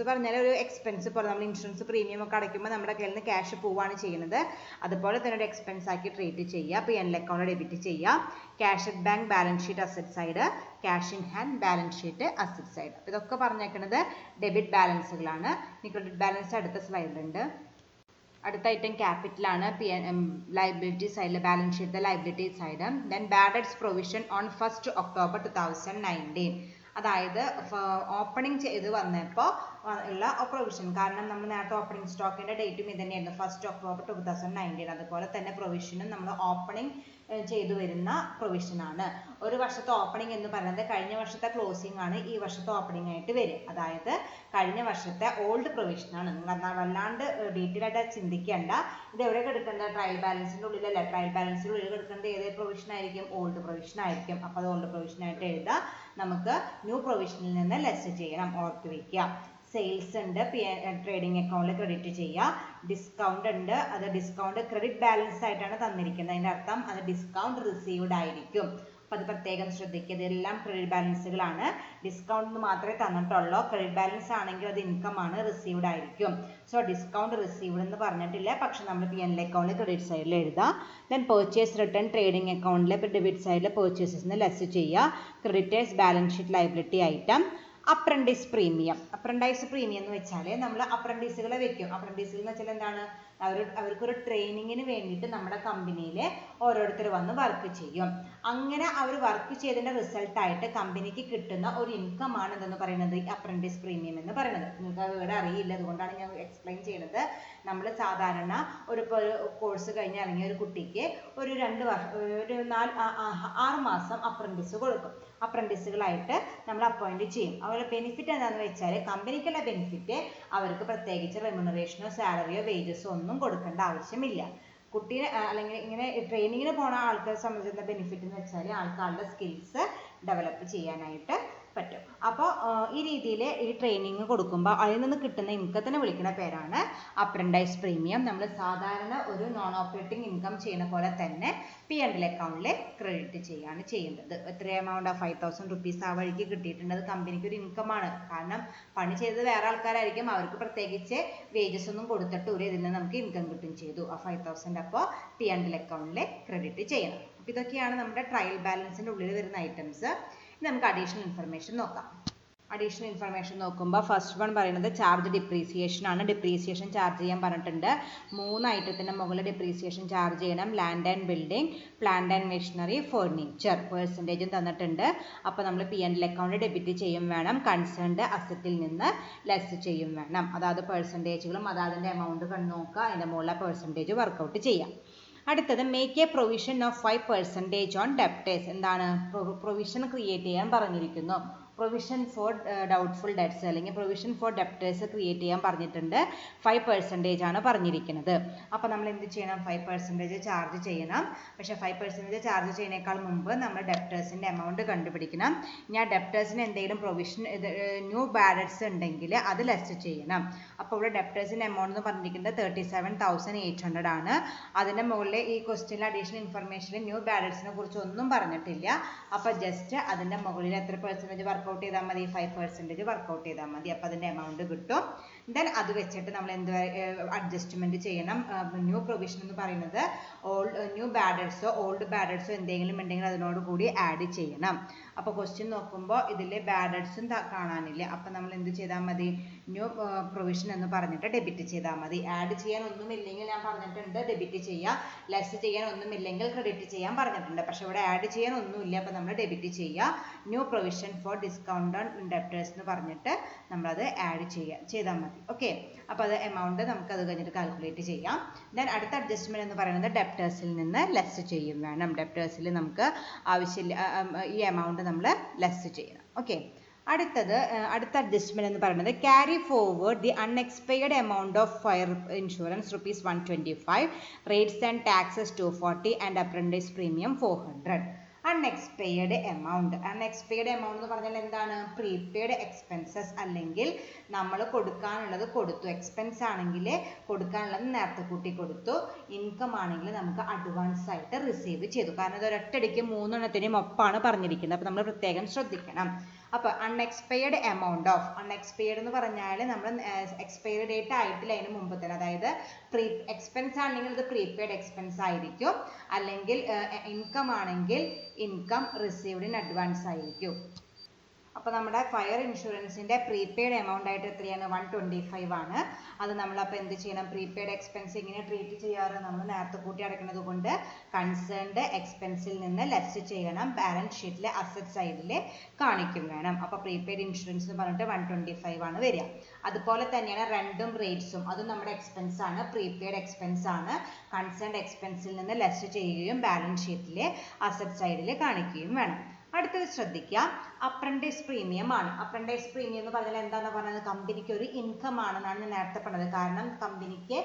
പറഞ്ഞാൽ ഒരു എക്സ്പെൻസ് പോലെ, നമ്മൾ ഇൻഷുറൻസ് പ്രീമിയം ഒക്കെ അടയ്ക്കുമ്പോൾ നമ്മുടെ കയ്യിൽ നിന്ന് ക്യാഷ് പോവുകയാണ് ചെയ്യുന്നത്. അതുപോലെ തന്നെ ഒരു എക്സ്പെൻസ് ആക്കി ട്രീറ്റ് ചെയ്യുക. P&L അക്കൗണ്ട് ഡെബിറ്റ് ചെയ്യുക. Cash at bank balance sheet asset side, cash in hand balance sheet asset side. അപ്പോൾ ഇതൊക്കെ പറഞ്ഞേക്കുന്നത് ഡെബിറ്റ് ബാലൻസുകളാണ്. ക്രെഡിറ്റ് ബാലൻസ് അടുത്ത സ്ലൈഡിലുണ്ട്. അടുത്ത ഐറ്റം ക്യാപിറ്റലാണ്. ലൈബിലിറ്റി സൈഡിൽ balance sheet liability side. Then bad debts provision on 1st October 2019. അതായത് ഓപ്പണിംഗ് ചെയ്ത് വന്നപ്പോൾ ഉള്ള പ്രൊവിഷൻ. കാരണം നമ്മൾ നേരത്തെ ഓപ്പണിംഗ് സ്റ്റോക്കിന്റെ ഡേറ്റും ഇത് തന്നെയായിരുന്നു, 1st October 2019. അതുപോലെ തന്നെ പ്രൊവിഷനും നമ്മൾ ഓപ്പണിംഗ് ചെയ്തു വരുന്ന പ്രൊവിഷനാണ്. ഒരു വർഷത്തെ ഓപ്പണിംഗ് എന്ന് പറയുന്നത് കഴിഞ്ഞ വർഷത്തെ ക്ലോസിംഗ് ആണ് ഈ വർഷത്തെ ഓപ്പണിംഗ് ആയിട്ട് വരിക. അതായത് കഴിഞ്ഞ വർഷത്തെ ഓൾഡ് പ്രൊവിഷനാണ്. നിങ്ങൾ വല്ലാണ്ട് ഡീറ്റെയിൽ ആയിട്ട് ചിന്തിക്കേണ്ട. ഇത് എവിടെയൊക്കെ എടുക്കേണ്ടത്? ട്രയൽ ബാലൻസിന്റെ ഉള്ളിലല്ല. ട്രയൽ ബാലൻസിന്റെ ഉള്ളിൽ എടുക്കേണ്ടത് ഏത് പ്രൊവിഷൻ ആയിരിക്കും? ഓൾഡ് പ്രൊവിഷൻ ആയിരിക്കും. അപ്പോൾ അത് ഓൾഡ് പ്രൊവിഷൻ ആയിട്ട് എഴുതാം. നമുക്ക് ന്യൂ പ്രൊവിഷനിൽ നിന്ന് ലെസ് ചെയ്യണം, ഓർത്ത് വയ്ക്കുക. സെയിൽസ് ഉണ്ട്, ട്രേഡിംഗ് അക്കൗണ്ടിൽ ക്രെഡിറ്റ് ചെയ്യുക. ഡിസ്കൗണ്ട് ഉണ്ട്, അത് ഡിസ്കൗണ്ട് ക്രെഡിറ്റ് ബാലൻസ് ആയിട്ടാണ് തന്നിരിക്കുന്നത്. അതിന്റെ അർത്ഥം അത് ഡിസ്കൗണ്ട് റിസീവ്ഡ് ആയിരിക്കും. അപ്പൊ അത് പ്രത്യേകം ശ്രദ്ധിക്കുക. ഇതെല്ലാം ക്രെഡിറ്റ് ബാലൻസുകളാണ്. ഡിസ്കൗണ്ട് മാത്രമേ തന്നിട്ടുള്ളൂ. ക്രെഡിറ്റ് ബാലൻസ് ആണെങ്കിൽ അത് ഇൻകം ആണ്, റിസീവ്ഡ് ആയിരിക്കും. സോ ഡിസ്കൗണ്ട് റിസീവ്ഡ് എന്ന് പറഞ്ഞിട്ടില്ല, പക്ഷെ നമ്മൾ P&L അക്കൗണ്ടിൽ ക്രെഡിറ്റ് സൈഡിൽ എഴുതാം. ദെൻ പർച്ചേസ് റിട്ടേൺ ട്രേഡിംഗ് അക്കൗണ്ടിലെ ഡെബിറ്റ് സൈഡിൽ പർച്ചേസസിന് ലെസ് ചെയ്യുക. Creditors balance sheet liability item. Apprentice premium. Apprentice premium എന്ന് വെച്ചാൽ നമ്മൾ അപ്രന്റീസുകളെ വെക്കും. അപ്രന്റീസുകൾ എന്ന് വെച്ചാൽ എന്താണ്? അവർക്കൊരു ട്രെയിനിങ്ങിന് വേണ്ടിയിട്ട് നമ്മുടെ കമ്പനിയിൽ ഓരോരുത്തർ വന്ന് വർക്ക് ചെയ്യും. അങ്ങനെ അവർ വർക്ക് ചെയ്തതിന്റെ റിസൾട്ട് ആയിട്ട് കമ്പനിക്ക് കിട്ടുന്ന ഒരു ഇൻകം ആണ് എന്തെന്ന് പറയുന്നത്? അപ്രന്റീസ് പ്രീമിയം എന്ന് പറയുന്നത്. നിങ്ങൾക്ക് ആ വേർഡ് അറിയില്ല, അതുകൊണ്ടാണ് ഞാൻ എക്സ്പ്ലെയിൻ ചെയ്യുന്നത്. നമ്മൾ സാധാരണ ഒരു കോഴ്സ് കഴിഞ്ഞ് ഇറങ്ങിയ ഒരു കുട്ടിക്ക് ഒരു 6 മാസം അപ്രന്റീസ് കൊടുക്കും. അപ്രന്റീസുകളായിട്ട് നമ്മൾ അപ്പോയിന്റ് ചെയ്യും. അവരുടെ ബെനിഫിറ്റ് എന്താണെന്ന് വെച്ചാൽ കമ്പനിക്കുള്ള ബെനിഫിറ്റ് അവർക്ക് പ്രത്യേകിച്ച് റെമ്യൂണറേഷനോ സാലറിയോ വേജസോ ഒന്നും കൊടുക്കേണ്ട ആവശ്യമില്ല. കുട്ടീനെ അല്ലെങ്കിൽ ഇങ്ങനെ ട്രെയിനിങ്ങിന് പോണ ആൾക്കാരെ സംബന്ധിച്ചുള്ള ബെനിഫിറ്റ് എന്ന് വെച്ചാൽ ആൾക്കാരുടെ സ്കിൽസ് ഡെവലപ്പ് ചെയ്യാനായിട്ട് പറ്റും. അപ്പോൾ ഈ രീതിയിൽ ഈ ട്രെയിനിങ് കൊടുക്കുമ്പോൾ അതിൽ നിന്ന് കിട്ടുന്ന ഇൻകത്തിനെ വിളിക്കുന്ന പേരാണ് അപ്രന്റൈസ് പ്രീമിയം. നമ്മൾ സാധാരണ ഒരു നോൺ ഓപ്പറേറ്റിംഗ് ഇൻകം ചെയ്യുന്ന പോലെ തന്നെ P&L അക്കൗണ്ടിൽ ക്രെഡിറ്റ് ചെയ്യാണ് ചെയ്യേണ്ടത്. എത്ര എമൗണ്ട്? 5000 rupees ആ വഴിക്ക് കിട്ടിയിട്ടുണ്ട്. അത് കമ്പനിക്ക് ഒരു ഇൻകം ആണ്. കാരണം പണി ചെയ്തത് വേറെ ആൾക്കാരായിരിക്കും, അവർക്ക് പ്രത്യേകിച്ച് വേജസ് ഒന്നും കൊടുത്തിട്ട് ഇതിൽ നിന്ന് നമുക്ക് ഇൻകം കിട്ടും ചെയ്തു. ആ 5000 അപ്പോൾ P&L അക്കൗണ്ടിൽ ക്രെഡിറ്റ് ചെയ്യണം. അപ്പോൾ ഇതൊക്കെയാണ് നമ്മുടെ ട്രയൽ ബാലൻസിന്റെ ഉള്ളിൽ വരുന്ന ഐറ്റംസ്. നമുക്ക് അഡീഷണൽ ഇൻഫർമേഷൻ നോക്കാം. അഡീഷണൽ ഇൻഫർമേഷൻ നോക്കുമ്പോൾ ഫസ്റ്റ് വൺ പറയുന്നത് ചാർജ് ഡിപ്രീസിയേഷൻ ആണ്. ഡിപ്രീസിയേഷൻ ചാർജ് ചെയ്യാൻ പറഞ്ഞിട്ടുണ്ട്. 3 ഐറ്റത്തിന്റെ മുകളിൽ ഡിപ്രീസിയേഷൻ ചാർജ് ചെയ്യണം. Land and building, plant and machinery, furniture. പെർസെൻറ്റേജും തന്നിട്ടുണ്ട്. അപ്പോൾ നമ്മൾ P&L അക്കൗണ്ടിൽ ഡെബിറ്റ് ചെയ്യും വേണം. കൺസേൺഡ് അസറ്റിൽ നിന്ന് ലെസ് ചെയ്യും വേണം. അതായത് പെർസെൻറ്റേജുകളും അതാതിൻ്റെ എമൗണ്ട് കണ്ടു നോക്കുക, അതിൻ്റെ മുകളിലെ പെർസെൻറ്റേജ് വർക്കൗട്ട് ചെയ്യാം. അടുത്തത് make a provision of 5% on debtors. എന്താണ്? പ്രൊവിഷൻ ക്രിയേറ്റ് ചെയ്യാൻ പറഞ്ഞിരിക്കുന്നു. പ്രൊവിഷൻ ഫോർ ഡൗട്ട്ഫുൾ ഡെറ്റ്സ് അല്ലെങ്കിൽ പ്രൊവിഷൻ ഫോർ ഡെപ്റ്റേഴ്സ് ക്രിയേറ്റ് ചെയ്യാൻ പറഞ്ഞിട്ടുണ്ട്. 5% ആണ് പറഞ്ഞിരിക്കുന്നത്. അപ്പോൾ നമ്മൾ എന്ത് ചെയ്യണം? 5% ചാർജ് ചെയ്യണം. പക്ഷേ 5% ചാർജ് ചെയ്യുന്നതിനേക്കാൾ മുമ്പ് നമ്മൾ ഡെപ്റ്റേഴ്സിൻ്റെ എമൗണ്ട് കണ്ടുപിടിക്കണം. ഞാൻ ഡെപ്റ്റേഴ്സിന് എന്തെങ്കിലും പ്രൊവിഷൻ ന്യൂ ബാഡ് ഡെറ്റ്സ് ഉണ്ടെങ്കിൽ അത് ലെസ് ചെയ്യണം. അപ്പോൾ ഇവിടെ ഡെപ്റ്റേഴ്സിൻ്റെ എമൗണ്ട് എന്ന് പറഞ്ഞിരിക്കുന്നത് 37,800 ആണ്. അതിൻ്റെ മുകളിൽ ഈ ക്വസ്റ്റ്യനിൽ അഡീഷണൽ ഇൻഫർമേഷനിൽ ന്യൂ ബാഡ് ഡെറ്റ്സിനെ കുറിച്ച് ഒന്നും പറഞ്ഞിട്ടില്ല. അപ്പോൾ ജസ്റ്റ് അതിൻ്റെ മുകളിൽ എത്ര പെർസെൻറ്റേജ് വർക്കൗട്ട് ചെയ്താൽ മതി? 5% വർക്കൗട്ട് ചെയ്താൽ മതി. അപ്പോൾ അതിൻ്റെ എമൗണ്ട് കിട്ടും. ദെൻ അത് വെച്ചിട്ട് നമ്മൾ എന്ത് അഡ്ജസ്റ്റ്മെന്റ് ചെയ്യണം? ന്യൂ പ്രൊവിഷൻ എന്ന് പറയുന്നത് ന്യൂ ബാഡ് ഡെറ്റ്സോ ഓൾഡ് ബാഡ് ഡെറ്റ്സോ എന്തെങ്കിലും ഉണ്ടെങ്കിൽ അതിനോട് കൂടി ആഡ് ചെയ്യണം. അപ്പോൾ ക്വസ്റ്റ്യൻ നോക്കുമ്പോൾ ഇതിൽ ബാഡ് ഡെറ്റ്സും കാണാനില്ല. അപ്പോൾ നമ്മൾ എന്ത് ചെയ്താൽ മതി? ന്യൂ പ്രൊവിഷൻ എന്ന് പറഞ്ഞിട്ട് ഡെബിറ്റ് ചെയ്താൽ മതി. ആഡ് ചെയ്യാൻ ഒന്നുമില്ലെങ്കിൽ ഞാൻ പറഞ്ഞിട്ടുണ്ട് ഡെബിറ്റ് ചെയ്യുക. ലെസ് ചെയ്യാൻ ഒന്നുമില്ലെങ്കിൽ ക്രെഡിറ്റ് ചെയ്യാൻ പറഞ്ഞിട്ടുണ്ട്. പക്ഷെ ഇവിടെ ആഡ് ചെയ്യാൻ ഒന്നുമില്ല. അപ്പോൾ നമ്മൾ ഡെബിറ്റ് ചെയ്യുക. New provision for discount on debtors എന്ന് പറഞ്ഞിട്ട് നമ്മളത് ആഡ് ചെയ്താൽ മതി. ഓക്കെ, അപ്പോൾ അത് എമൗണ്ട് നമുക്ക് അത് കഴിഞ്ഞിട്ട് കാൽക്കുലേറ്റ് ചെയ്യാം. ദെൻ അടുത്ത അഡ്ജസ്റ്റ്മെന്റ് എന്ന് പറയുന്നത് ഡെപ്റ്റേഴ്സിൽ നിന്ന് ലെസ് ചെയ്യും വേണം. ഡെപ്റ്റേഴ്സിൽ നമുക്ക് ആവശ്യമില്ല ഈ എമൗണ്ട് നമ്മൾ ലെസ് ചെയ്യണം. ഓക്കെ, അടുത്ത അഡ്ജസ്റ്റ്മെന്റ് എന്ന് പറയുന്നത് carry forward the unexpired amount of fire insurance ₹125, rates and taxes 240 and apprentice premium 400. Unexpired amount എന്ന് പറഞ്ഞാൽ എന്താണ്? പ്രീപെയ്ഡ് എക്സ്പെൻസസ്, അല്ലെങ്കിൽ നമ്മൾ കൊടുക്കാനുള്ളത് കൊടുത്തു. എക്സ്പെൻസ് ആണെങ്കിൽ കൊടുക്കാനുള്ളത് നേരത്തെ കൂട്ടി കൊടുത്തു. ഇൻകം ആണെങ്കിൽ നമുക്ക് അഡ്വാൻസ് ആയിട്ട് റിസീവ് ചെയ്തു. കാരണം ഇത് ഒരൊറ്റയടിക്ക് 3 എണ്ണത്തിനും ഒപ്പാണ് പറഞ്ഞിരിക്കുന്നത്. അപ്പോൾ നമ്മൾ പ്രത്യേകം ശ്രദ്ധിക്കണം. അപ്പോൾ അൺഎക്സ്പെയർഡ് എന്ന് പറഞ്ഞാൽ നമ്മൾ എക്സ്പയറി ഡേറ്റ് ആയിട്ടില്ല അതിന് മുമ്പ് തന്നെ. അതായത് എക്സ്പെൻസ് ആണെങ്കിൽ ഇത് പ്രീപെയ്ഡ് എക്സ്പെൻസ് ആയിരിക്കും, അല്ലെങ്കിൽ ഇൻകം ആണെങ്കിൽ ഇൻകം റിസീവ്ഡ് ഇൻ അഡ്വാൻസ് ആയിരിക്കും. അപ്പോൾ നമ്മുടെ ഫയർ ഇൻഷുറൻസിൻ്റെ പ്രീപെയ്ഡ് എമൗണ്ട് ആയിട്ട് എത്രയാണ് 125 ആണ്. അത് നമ്മളപ്പോൾ എന്ത് ചെയ്യണം, പ്രീപെയ്ഡ് എക്സ്പെൻസ് ഇങ്ങനെ ട്രീറ്റ് ചെയ്യാറ്, നമ്മൾ നേരത്തെ കൂട്ടി അടയ്ക്കുന്നത് കൊണ്ട് കൺസേൺഡ് എക്സ്പെൻസിൽ നിന്ന് ലെസ് ചെയ്യണം, ബാലൻസ് ഷീറ്റിൽ അസറ്റ് സൈഡിൽ കാണിക്കും വേണം. അപ്പോൾ പ്രീപെയ്ഡ് ഇൻഷുറൻസ് എന്ന് പറഞ്ഞിട്ട് 125 ആണ് വരിക. അതുപോലെ തന്നെയാണ് റെന്റും റേറ്റ്സും, അതും നമ്മുടെ എക്സ്പെൻസ് ആണ്, പ്രീപെയ്ഡ് എക്സ്പെൻസ് ആണ്, കൺസേൺഡ് എക്സ്പെൻസിൽ നിന്ന് ലെസ് ചെയ്യുകയും ബാലൻസ് ഷീറ്റിൽ അസറ്റ് സൈഡിൽ കാണിക്കുകയും വേണം. അടുത്തത് ശ്രദ്ധിക്കുക, അപ്രന്റീസ് പ്രീമിയം ആണ്. അപ്രന്റീസ് പ്രീമിയം എന്ന് പറഞ്ഞാൽ എന്താണെന്ന് പറഞ്ഞത് കമ്പനിക്ക് ഒരു ഇൻകം ആണെന്നാണ് ഞാൻ നേരത്തെ പറഞ്ഞത്. കാരണം കമ്പനിക്ക്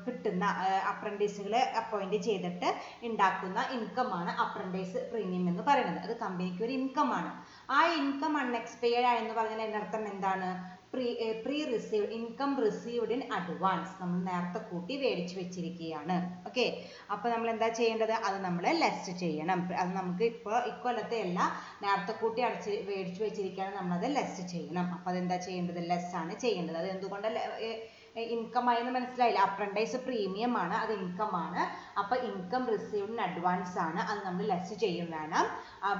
കിട്ടുന്ന അപ്രന്റീസുകളെ അപ്പോയിന്റ് ചെയ്തിട്ട് ഉണ്ടാക്കുന്ന ഇൻകം ആണ് അപ്രന്റീസ് പ്രീമിയം എന്ന് പറയുന്നത്. അത് കമ്പനിക്ക് ഒരു ഇൻകം ആണ്. ആ ഇൻകം അൺഎക്സ്പെയർഡ് ആയെന്ന് പറഞ്ഞാൽ അതിൻ്റെ അർത്ഥം എന്താണ്, pre received income received in advance, നമ്മൾ നേരത്തെ കൂട്ടി മേടിച്ചു വെച്ചിരിക്കുകയാണ്. ഓക്കെ, അപ്പോൾ നമ്മൾ എന്താ ചെയ്യേണ്ടത്, അത് നമ്മൾ ലെസ് ചെയ്യണം. അത് നമുക്ക് ഇപ്പോൾ ഇക്കൊല്ലത്തെ അല്ല, നേരത്തെ കൂട്ടി മേടിച്ചു വെച്ചിരിക്കുകയാണ്, നമ്മളത് ലെസ് ചെയ്യണം. അപ്പോൾ അതെന്താ ചെയ്യേണ്ടത്, ലെസ് ആണ് ചെയ്യേണ്ടത്. അത് എന്തുകൊണ്ട് ഇൻകം ആയെന്ന് മനസ്സിലായില്ല, അപ്രന്റൈസ് പ്രീമിയം ആണ്, അത് ഇൻകം ആണ്. അപ്പോൾ ഇൻകം റിസീവ്ഡ് ഇൻ അഡ്വാൻസ് ആണ്, അത് നമ്മൾ ലെസ് ചെയ്യും വേണം.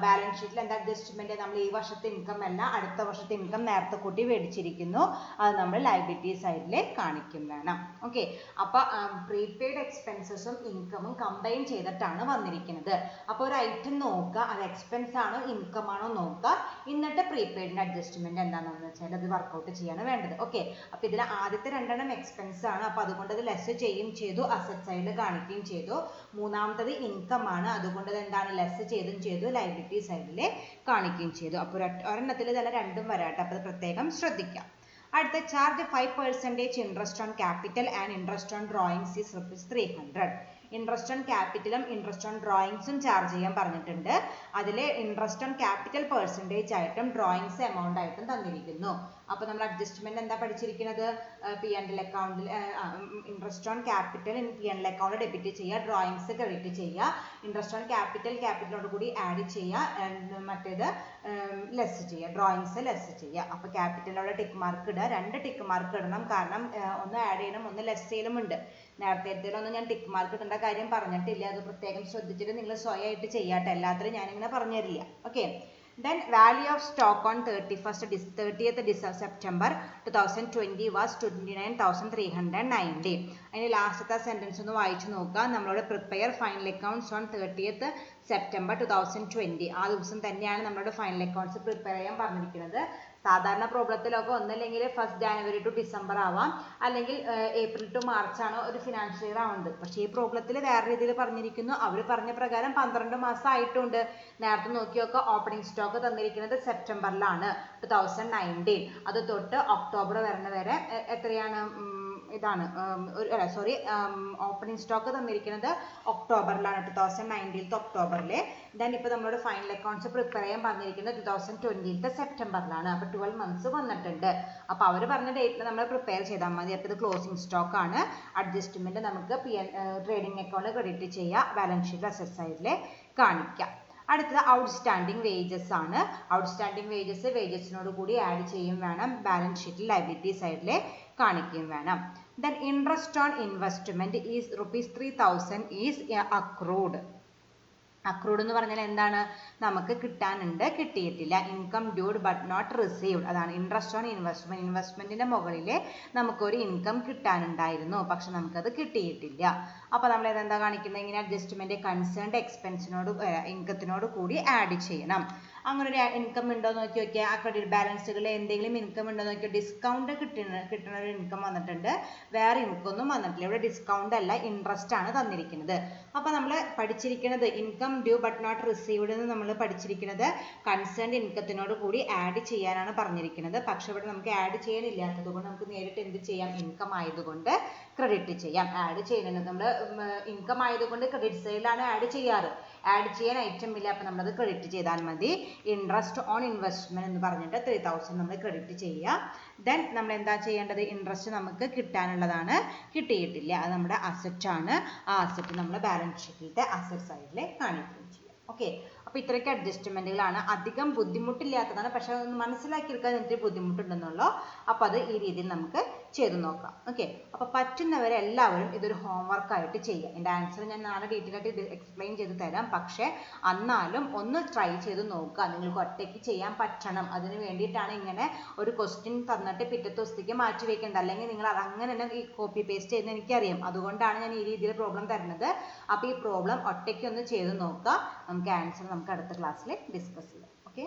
ബാലൻസ് ഷീറ്റിൽ എന്താ അഡ്ജസ്റ്റ്മെന്റ്, നമ്മൾ ഈ വർഷത്തെ ഇൻകം അല്ല അടുത്ത വർഷത്തെ ഇൻകം നേരത്തെ കൂട്ടി മേടിച്ചിരിക്കുന്നു, അത് നമ്മൾ ലയബിലിറ്റി സൈഡിൽ കാണിക്കും വേണം. ഓക്കെ, അപ്പോൾ പ്രീപെയ്ഡ് എക്സ്പെൻസസും ഇൻകമും കമ്പൈൻ ചെയ്തിട്ടാണ് വന്നിരിക്കുന്നത്. അപ്പോൾ ഒരു ഐറ്റം നോക്കുക, അത് എക്സ്പെൻസ് ആണോ ഇൻകം ആണോ നോക്കുക, എന്നിട്ട് പ്രീപെയ്ഡിന്റെ അഡ്ജസ്റ്റ്മെന്റ് എന്താണെന്ന് വെച്ചാൽ അത് വർക്കൗട്ട് ചെയ്യാണ് വേണ്ടത്. ഓക്കെ, അപ്പോൾ ഇതിൽ ആദ്യത്തെ രണ്ടെണ്ണം എക്സ്പെൻസ് ആണ്, അപ്പോൾ അതുകൊണ്ട് അത് ലെസ് ചെയ്യും ചെയ്തു, അസറ്റ് സൈഡിൽ കാണിക്കുകയും ചെയ്തു. മൂന്നാമത്തത് ഇൻകം ആണ്, അതുകൊണ്ട് എന്താണ് ലെസ് ചെയ്തും ചെയ്തു, ലയബിലിറ്റി സൈഡിൽ കാണിക്കുകയും ചെയ്തു. അപ്പോൾ ഒരെണ്ണത്തിൽ തന്നെ രണ്ടും വരാട്ടെ, അപ്പോൾ അത് പ്രത്യേകം ശ്രദ്ധിക്കാം. അടുത്ത charge 5% interest on capital and interest on drawings is ₹300. Interest on ക്യാപിറ്റലും ഇൻട്രസ്റ്റ് ഓൺ ഡ്രോയിങ്സും ചാർജ് ചെയ്യാൻ പറഞ്ഞിട്ടുണ്ട്. അതിൽ ഇൻട്രസ്റ്റ് ഓൺ ക്യാപിറ്റൽ പെർസെൻറ്റേജ് ആയിട്ടും ഡ്രോയിങ്സ് എമൗണ്ട് ആയിട്ടും തന്നിരിക്കുന്നു. അപ്പോൾ നമ്മൾ അഡ്ജസ്റ്റ്മെന്റ് എന്താ പഠിച്ചിരിക്കുന്നത്, P&L അക്കൗണ്ടിൽ interest on capital P&L account debit ചെയ്യുക, ഡ്രോയിങ്സ് ക്രെഡിറ്റ് ചെയ്യുക, ഇൻട്രസ്റ്റ് ഓൺ ക്യാപിറ്റലോട് കൂടി ആഡ് ചെയ്യുക, മറ്റേത് ലെസ് ചെയ്യുക, ഡ്രോയിങ്സ് ലെസ് ചെയ്യുക. അപ്പോൾ ക്യാപിറ്റലോടെ ടിക്ക് മാർക്ക് ഇടുക, 2 ടിക്ക് മാർക്ക് ഇടണം, കാരണം ഒന്ന് ആഡ് ചെയ്യണം ഒന്ന് ലെസ് ചെയ്യലുമുണ്ട്. നേരത്തെ ഞാൻ ടിക്ക് മാർക്ക് ഇടേണ്ട കാര്യം പറഞ്ഞിട്ടില്ല, അത് പ്രത്യേകം ശ്രദ്ധിച്ചിട്ട് നിങ്ങൾ സ്വയമായിട്ട് ചെയ്യാട്ടെ, എല്ലാത്തിലും ഞാനിങ്ങനെ പറഞ്ഞു തരില്ല. Okay, then value of stock on 30th September 2020 was 29,390. അതിന് ലാസ്റ്റത്തെ സെന്റൻസ് ഒന്ന് വായിച്ചു നോക്കുക. നമ്മളോട് prepare final accounts on 30th September 2020, ആ ദിവസം തന്നെയാണ് നമ്മളോട് ഫൈനൽ അക്കൗണ്ട്സ് പ്രിപ്പയർ ചെയ്യാൻ പറഞ്ഞിരിക്കുന്നത്. സാധാരണ പ്രോബ്ലത്തിലൊക്കെ ഒന്നല്ലെങ്കിൽ 1st January to December ആവാം, അല്ലെങ്കിൽ April to March ആണ് ഒരു ഫിനാൻഷ്യൽ ഇയർ ആവുന്നത്. പക്ഷേ ഈ പ്രോബ്ലത്തിൽ വേറെ രീതിയിൽ പറഞ്ഞിരിക്കുന്നു. അവർ പറഞ്ഞ പ്രകാരം 12 മാസം ആയിട്ടുണ്ട്. നേരത്തെ നോക്കിയൊക്കെ ഓപ്പണിംഗ് സ്റ്റോക്ക് തന്നിരിക്കുന്നത് സെപ്റ്റംബറിലാണ് 2019, അത് തൊട്ട് ഒക്ടോബർ വരെ എത്രയാണ്, ഇതാണ് ഓപ്പണിംഗ് സ്റ്റോക്ക് തന്നിരിക്കുന്നത് ഒക്ടോബറിലാണ്, 2019 ഒക്ടോബറിൽ. ദെൻ ഇപ്പോൾ നമ്മളോട് ഫൈനൽ അക്കൗണ്ട്സ് പ്രിപ്പയർ ചെയ്യാൻ പറഞ്ഞിരിക്കുന്നത് 2020 സെപ്റ്റംബറിലാണ്. അപ്പോൾ 12 months വന്നിട്ടുണ്ട്. അപ്പോൾ അവർ പറഞ്ഞ ഡേറ്റിൽ നമ്മൾ പ്രിപ്പയർ ചെയ്താൽ മതി. അപ്പോൾ ഇത് ക്ലോസിംഗ് സ്റ്റോക്ക് ആണ്. അഡ്ജസ്റ്റ്മെന്റ് നമുക്ക് ട്രേഡിംഗ് അക്കൗണ്ട് ക്രെഡിറ്റ് ചെയ്യുക, ബാലൻസ് ഷീറ്റ് അസറ്റ് സൈഡിൽ കാണിക്കാം. അടുത്തത് ഔട്ട്സ്റ്റാൻഡിംഗ് വേജസ് ആണ്. ഔട്ട്സ്റ്റാൻഡിംഗ് വേജസിനോട് കൂടി ആഡ് ചെയ്യും വേണം, ബാലൻസ് ഷീറ്റിൽ ലയബിലിറ്റി സൈഡിൽ കാണിക്കുകയും വേണം. Then interest on investment is ₹3,000 is accrued. Accrued എന്ന് പറഞ്ഞാൽ എന്താണ്, നമുക്ക് കിട്ടാനുണ്ട് കിട്ടിയിട്ടില്ല, income due but not received, അതാണ് ഇൻട്രസ്റ്റ് ഓൺ ഇൻവെസ്റ്റ്മെന്റ്. ഇൻവെസ്റ്റ്മെന്റിന്റെ മുകളിൽ നമുക്കൊരു ഇൻകം കിട്ടാനുണ്ടായിരുന്നു, പക്ഷെ നമുക്കത് കിട്ടിയിട്ടില്ല. അപ്പോൾ നമ്മൾ ഇതെന്താ കാണിക്കുന്നത്, ഇങ്ങനെ അഡ്ജസ്റ്റ്മെന്റ് കൺസേൺഡ് എക്സ്പെൻസിനോട് ഇൻകത്തിനോട് കൂടി ആഡ് ചെയ്യണം. അങ്ങനെ ഒരു ഇൻകം ഉണ്ടോ നോക്കി നോക്കിയാൽ, ആ ക്രെഡിറ്റ് ബാലൻസുകളിൽ എന്തെങ്കിലും ഇൻകം ഉണ്ടോ നോക്കിയാൽ, ഡിസ്കൗണ്ട് കിട്ടുന്ന ഒരു ഇൻകം വന്നിട്ടുണ്ട്, വേറെ ഇൻകം ഒന്നും വന്നിട്ടില്ല. ഇവിടെ ഡിസ്കൗണ്ട് അല്ല, ഇൻട്രസ്റ്റ് ആണ് തന്നിരിക്കുന്നത്. അപ്പോൾ നമ്മൾ പഠിച്ചിരിക്കുന്നത് income due but not received എന്ന് നമ്മൾ പഠിച്ചിരിക്കുന്നത് കൺസേൺഡ് ഇൻകത്തിനോട് കൂടി ആഡ് ചെയ്യാനാണ് പറഞ്ഞിരിക്കുന്നത്. പക്ഷെ ഇവിടെ നമുക്ക് ആഡ് ചെയ്യാനില്ലാത്തത് കൊണ്ട് നമുക്ക് നേരിട്ട് എന്ത് ചെയ്യാം, ഇൻകം ആയതുകൊണ്ട് ക്രെഡിറ്റ് ചെയ്യാം. ആഡ് ചെയ്യുന്നത് നമ്മൾ ഇൻകം ആയതുകൊണ്ട് ക്രെഡിറ്റ് സൈഡിലാണ് ആഡ് ചെയ്യാറ്, ആഡ് ചെയ്യാൻ ഐറ്റം ഇല്ല, അപ്പോൾ നമ്മളത് ക്രെഡിറ്റ് ചെയ്താൽ മതി. ഇൻട്രസ്റ്റ് ഓൺ ഇൻവെസ്റ്റ്മെന്റ് എന്ന് പറഞ്ഞിട്ട് 3,000 നമ്മൾ ക്രെഡിറ്റ് ചെയ്യുക. ദെൻ നമ്മൾ എന്താ ചെയ്യേണ്ടത്, ഇൻട്രസ്റ്റ് നമുക്ക് കിട്ടാനുള്ളതാണ്, കിട്ടിയിട്ടില്ല, അത് നമ്മുടെ അസറ്റ് ആണ്. ആ അസറ്റ് നമ്മൾ ബാലൻസ് ഷീറ്റിലത്തെ അസറ്റ് സൈഡിൽ കാണിക്കുകയും ചെയ്യാം. ഓക്കെ, അപ്പോൾ ഇത്രയൊക്കെ അഡ്ജസ്റ്റ്മെൻറ്റുകളാണ്, അധികം ബുദ്ധിമുട്ടില്ലാത്തതാണ്, പക്ഷെ അതൊന്ന് മനസ്സിലാക്കിയെടുക്കാൻ എനിക്ക് ബുദ്ധിമുട്ടുണ്ടെന്നുള്ളൂ. അപ്പോൾ അത് ഈ രീതിയിൽ നമുക്ക് ചെയ്ത് നോക്കാം. ഓക്കെ, അപ്പോൾ പറ്റുന്നവരെല്ലാവരും ഇതൊരു ഹോംവർക്കായിട്ട് ചെയ്യുക. എൻ്റെ ആൻസർ ഞാൻ നാളെ ഡീറ്റെയിൽ ആയിട്ട് എക്സ്പ്ലെയിൻ ചെയ്ത് തരാം. പക്ഷേ എന്നാലും ഒന്ന് ട്രൈ ചെയ്ത് നോക്കുക. നിങ്ങൾക്ക് ഒറ്റയ്ക്ക് ചെയ്യാൻ പറ്റണം. അതിന് വേണ്ടിയിട്ടാണ് ഇങ്ങനെ ഒരു ക്വസ്റ്റ്യൻ തന്നിട്ട് പിറ്റത്തെ ദിവസത്തേക്ക് മാറ്റി വെക്കേണ്ട. അല്ലെങ്കിൽ നിങ്ങൾ അത് അങ്ങനെ തന്നെ ഈ കോപ്പി പേസ്റ്റ് ചെയ്യുന്നത് എനിക്കറിയാം. അതുകൊണ്ടാണ് ഞാൻ ഈ രീതിയിൽ പ്രോബ്ലം തരുന്നത്. അപ്പോൾ ഈ പ്രോബ്ലം ഒറ്റയ്ക്ക് ഒന്ന് ചെയ്ത് നോക്കുക. നമുക്ക് ആൻസർ നമുക്ക് അടുത്ത ക്ലാസ്സിൽ ഡിസ്കസ് ചെയ്യാം. Okay,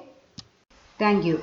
thank you.